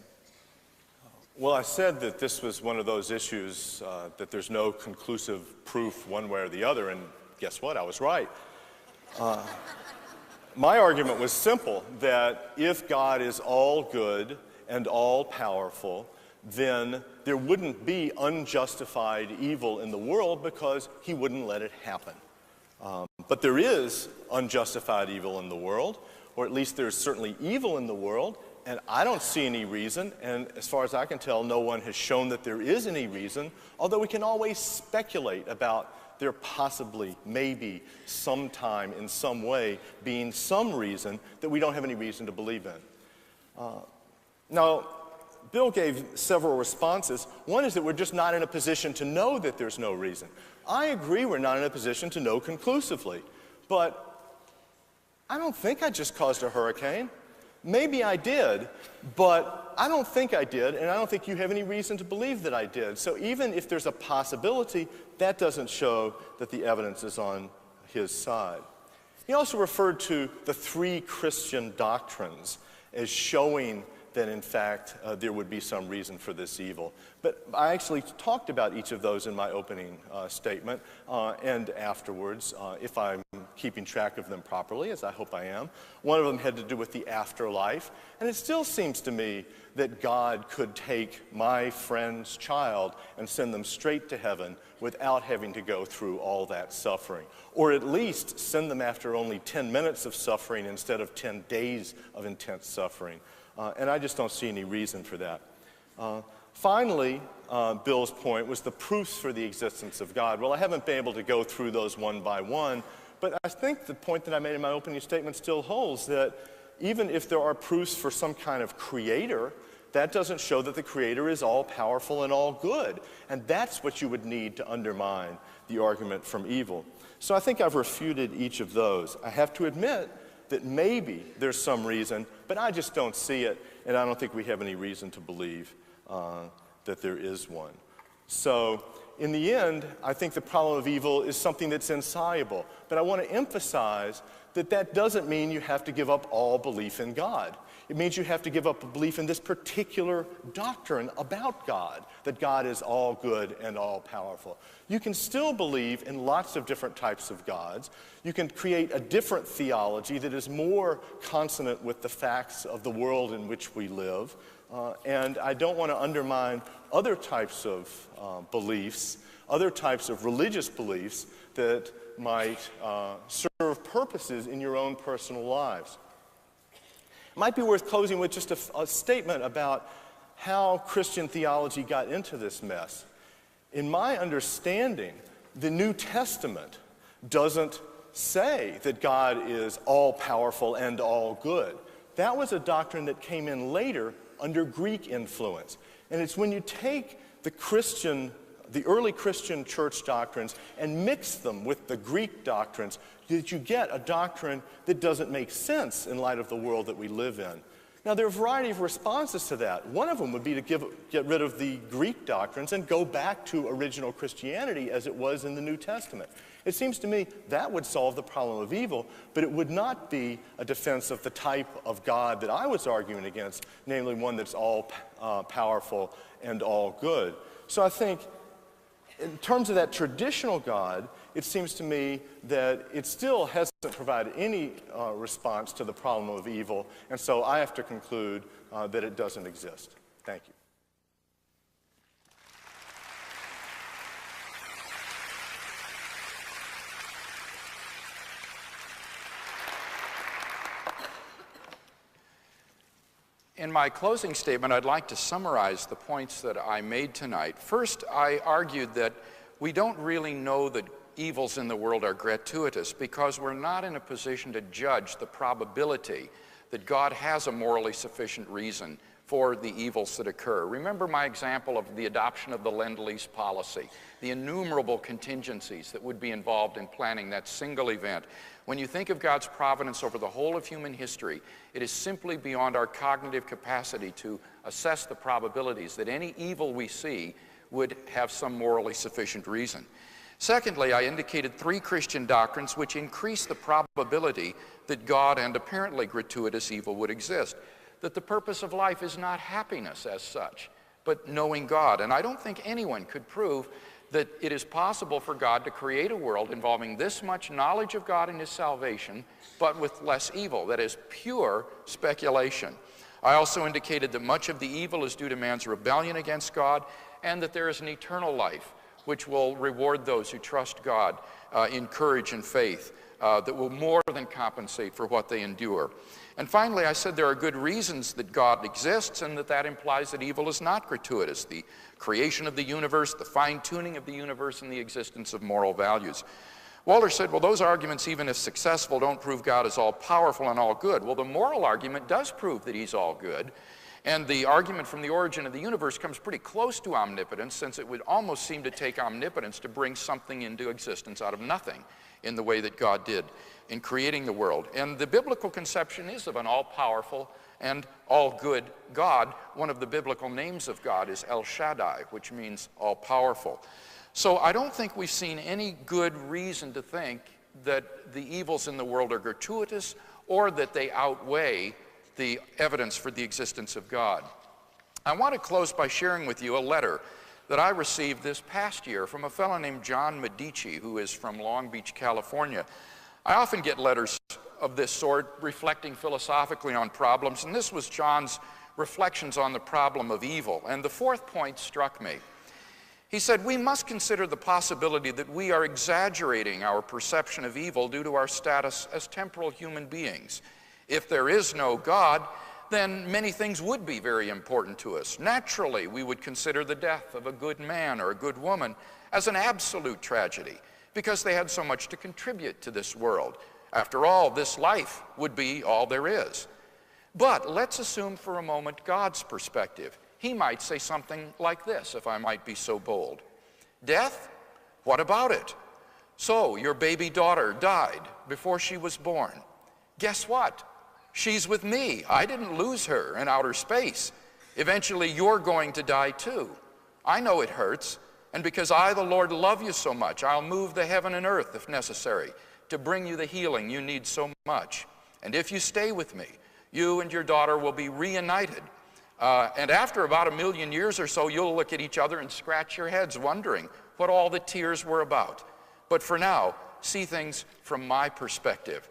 Well, I said that this was one of those issues that there's no conclusive proof one way or the other, and guess what? I was right. My argument was simple, that if God is all good and all powerful, then there wouldn't be unjustified evil in the world, because he wouldn't let it happen. But there is unjustified evil in the world, or at least there's certainly evil in the world, and I don't see any reason, and as far as I can tell, no one has shown that there is any reason, although we can always speculate about there possibly, maybe, sometime, in some way, being some reason that we don't have any reason to believe in. Now, Bill gave several responses. One is that we're just not in a position to know that there's no reason. I agree we're not in a position to know conclusively, but I don't think I just caused a hurricane. Maybe I did, but I don't think I did, and I don't think you have any reason to believe that I did. So even if there's a possibility, that doesn't show that the evidence is on his side. He also referred to the three Christian doctrines as showing that, in fact, there would be some reason for this evil. But I actually talked about each of those in my opening statement and afterwards, if I'm keeping track of them properly, as I hope I am. One of them had to do with the afterlife, and it still seems to me that God could take my friend's child and send them straight to heaven without having to go through all that suffering, or at least send them after only 10 minutes of suffering instead of 10 days of intense suffering. And I just don't see any reason for that. Finally, Bill's point was the proofs for the existence of God. Well, I haven't been able to go through those one by one, but I think the point that I made in my opening statement still holds, that even if there are proofs for some kind of creator, that doesn't show that the creator is all powerful and all good. And that's what you would need to undermine the argument from evil. So I think I've refuted each of those. I have to admit that maybe there's some reason, but I just don't see it, and I don't think we have any reason to believe that there is one. So in the end, I think the problem of evil is something that's insoluble, but I want to emphasize that that doesn't mean you have to give up all belief in God. It means you have to give up a belief in this particular doctrine about God, that God is all good and all powerful. You can still believe in lots of different types of gods. You can create a different theology that is more consonant with the facts of the world in which we live. And I don't want to undermine other types of beliefs other types of religious beliefs that might serve purposes in your own personal lives. It might be worth closing with just a statement about how Christian theology got into this mess. In my understanding, the New Testament doesn't say that God is all-powerful and all-good. That was a doctrine that came in later under Greek influence. And it's when you take the early Christian church doctrines and mix them with the Greek doctrines that you get a doctrine that doesn't make sense in light of the world that we live in. Now, there are a variety of responses to that. One of them would be to get rid of the Greek doctrines and go back to original Christianity as it was in the New Testament. It seems to me that would solve the problem of evil, but it would not be a defense of the type of God that I was arguing against, namely one that's all powerful and all good. So I think in terms of that traditional God, it seems to me that it still hasn't provided any response to the problem of evil, and so I have to conclude that it doesn't exist. Thank you.
In my closing statement, I'd like to summarize the points that I made tonight. First, I argued that we don't really know that evils in the world are gratuitous because we're not in a position to judge the probability that God has a morally sufficient reason for the evils that occur. Remember my example of the adoption of the Lend-Lease policy, the innumerable contingencies that would be involved in planning that single event. When you think of God's providence over the whole of human history, it is simply beyond our cognitive capacity to assess the probabilities that any evil we see would have some morally sufficient reason. Secondly, I indicated 3 Christian doctrines which increase the probability that God and apparently gratuitous evil would exist. That the purpose of life is not happiness as such, but knowing God. And I don't think anyone could prove that it is possible for God to create a world involving this much knowledge of God and His salvation, but with less evil. That is pure speculation. I also indicated that much of the evil is due to man's rebellion against God, and that there is an eternal life which will reward those who trust God in courage and faith, that will more than compensate for what they endure. And finally, I said there are good reasons that God exists, and that implies that evil is not gratuitous. The creation of the universe, the fine-tuning of the universe, and the existence of moral values. Walter said, well, those arguments, even if successful, don't prove God is all-powerful and all-good. Well, the moral argument does prove that He's all-good. And the argument from the origin of the universe comes pretty close to omnipotence, since it would almost seem to take omnipotence to bring something into existence out of nothing in the way that God did in creating the world. And the biblical conception is of an all-powerful and all-good God. One of the biblical names of God is El Shaddai, which means all-powerful. So I don't think we've seen any good reason to think that the evils in the world are gratuitous or that they outweigh the evidence for the existence of God. I want to close by sharing with you a letter that I received this past year from a fellow named John Medici, who is from Long Beach, California. I often get letters of this sort reflecting philosophically on problems, and this was John's reflections on the problem of evil. And the 4th point struck me. He said, we must consider the possibility that we are exaggerating our perception of evil due to our status as temporal human beings. If there is no God, then many things would be very important to us. Naturally, we would consider the death of a good man or a good woman as an absolute tragedy because they had so much to contribute to this world. After all, this life would be all there is. But let's assume for a moment God's perspective. He might say something like this, if I might be so bold. Death? What about it? So, your baby daughter died before she was born. Guess what? She's with me. I didn't lose her in outer space. Eventually, you're going to die too. I know it hurts, and because I, the Lord, love you so much, I'll move the heaven and earth, if necessary, to bring you the healing you need so much. And if you stay with me, you and your daughter will be reunited. And after about 1,000,000 years or so, you'll look at each other and scratch your heads wondering what all the tears were about. But for now, see things from my perspective.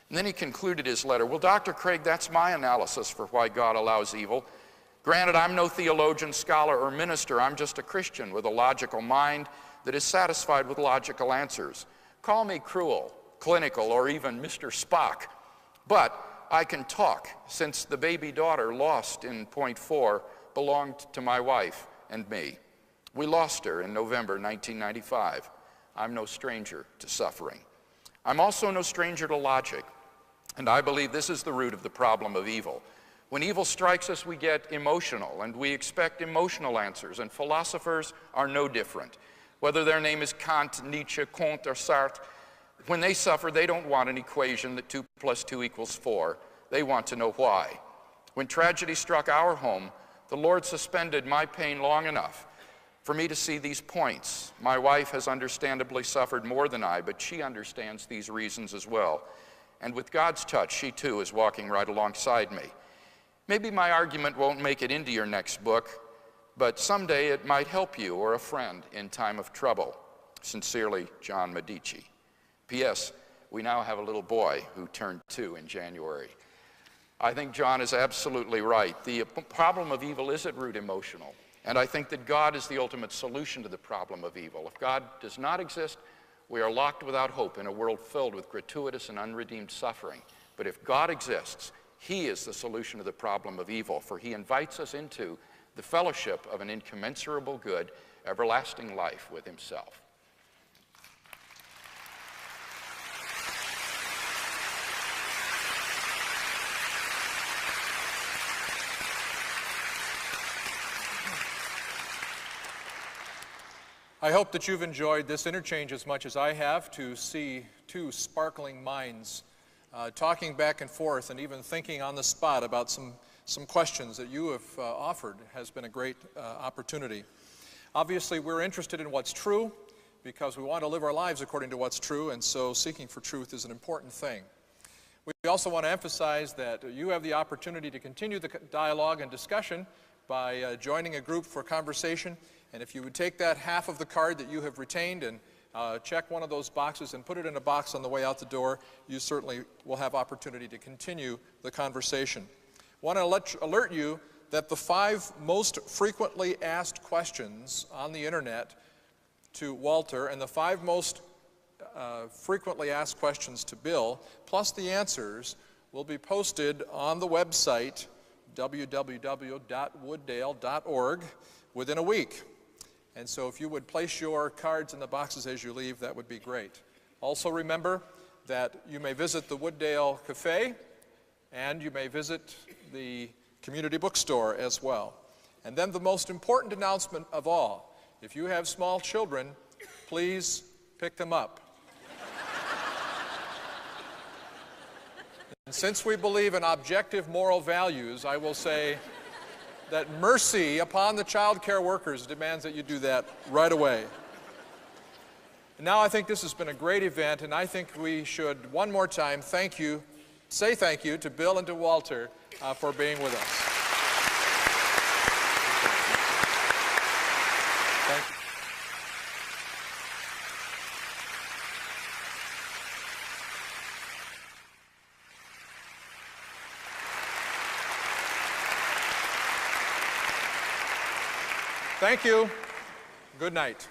And then he concluded his letter, well, Dr. Craig, that's my analysis for why God allows evil. Granted, I'm no theologian, scholar, or minister. I'm just a Christian with a logical mind that is satisfied with logical answers. Call me cruel, clinical, or even Mr. Spock, but I can talk, since the baby daughter lost in point 4 belonged to my wife and me. We lost her in November 1995. I'm no stranger to suffering. I'm also no stranger to logic, and I believe this is the root of the problem of evil. When evil strikes us, we get emotional, and we expect emotional answers, and philosophers are no different. Whether their name is Kant, Nietzsche, Comte, or Sartre, when they suffer, they don't want an equation that 2 + 2 = 4. They want to know why. When tragedy struck our home, the Lord suspended my pain long enough for me to see these points. My wife has understandably suffered more than I, but she understands these reasons as well. And with God's touch, she too is walking right alongside me. Maybe my argument won't make it into your next book, but someday it might help you or a friend in time of trouble. Sincerely, John Medici. P.S. We now have a little boy who turned 2 in January. I think John is absolutely right. The problem of evil is at root emotional, and I think that God is the ultimate solution to the problem of evil. If God does not exist, we are locked without hope in a world filled with gratuitous and unredeemed suffering. But if God exists, He is the solution to the problem of evil, for He invites us into the fellowship of an incommensurable good, everlasting life with Himself.
I hope that you've enjoyed this interchange as much as I have, to see two sparkling minds talking back and forth and even thinking on the spot about some questions that you have offered has been a great opportunity. Obviously, we're interested in what's true because we want to live our lives according to what's true, and so seeking for truth is an important thing. We also want to emphasize that you have the opportunity to continue the dialogue and discussion by joining a group for conversation. And if you would take that half of the card that you have retained and check one of those boxes and put it in a box on the way out the door, you certainly will have opportunity to continue the conversation. I want to alert you that the 5 most frequently asked questions on the internet to Walter and the 5 most frequently asked questions to Bill, plus the answers, will be posted on the website www.wooddale.org within a week. And so if you would place your cards in the boxes as you leave, that would be great. Also remember that you may visit the Wooddale Cafe and you may visit the community bookstore as well. And then the most important announcement of all, if you have small children, please pick them up. And since we believe in objective moral values, I will say that mercy upon the child care workers demands that you do that right away. And now I think this has been a great event, and I think we should one more time say thank you to Bill and to Walter for being with us. Thank you. Thank you. Good night.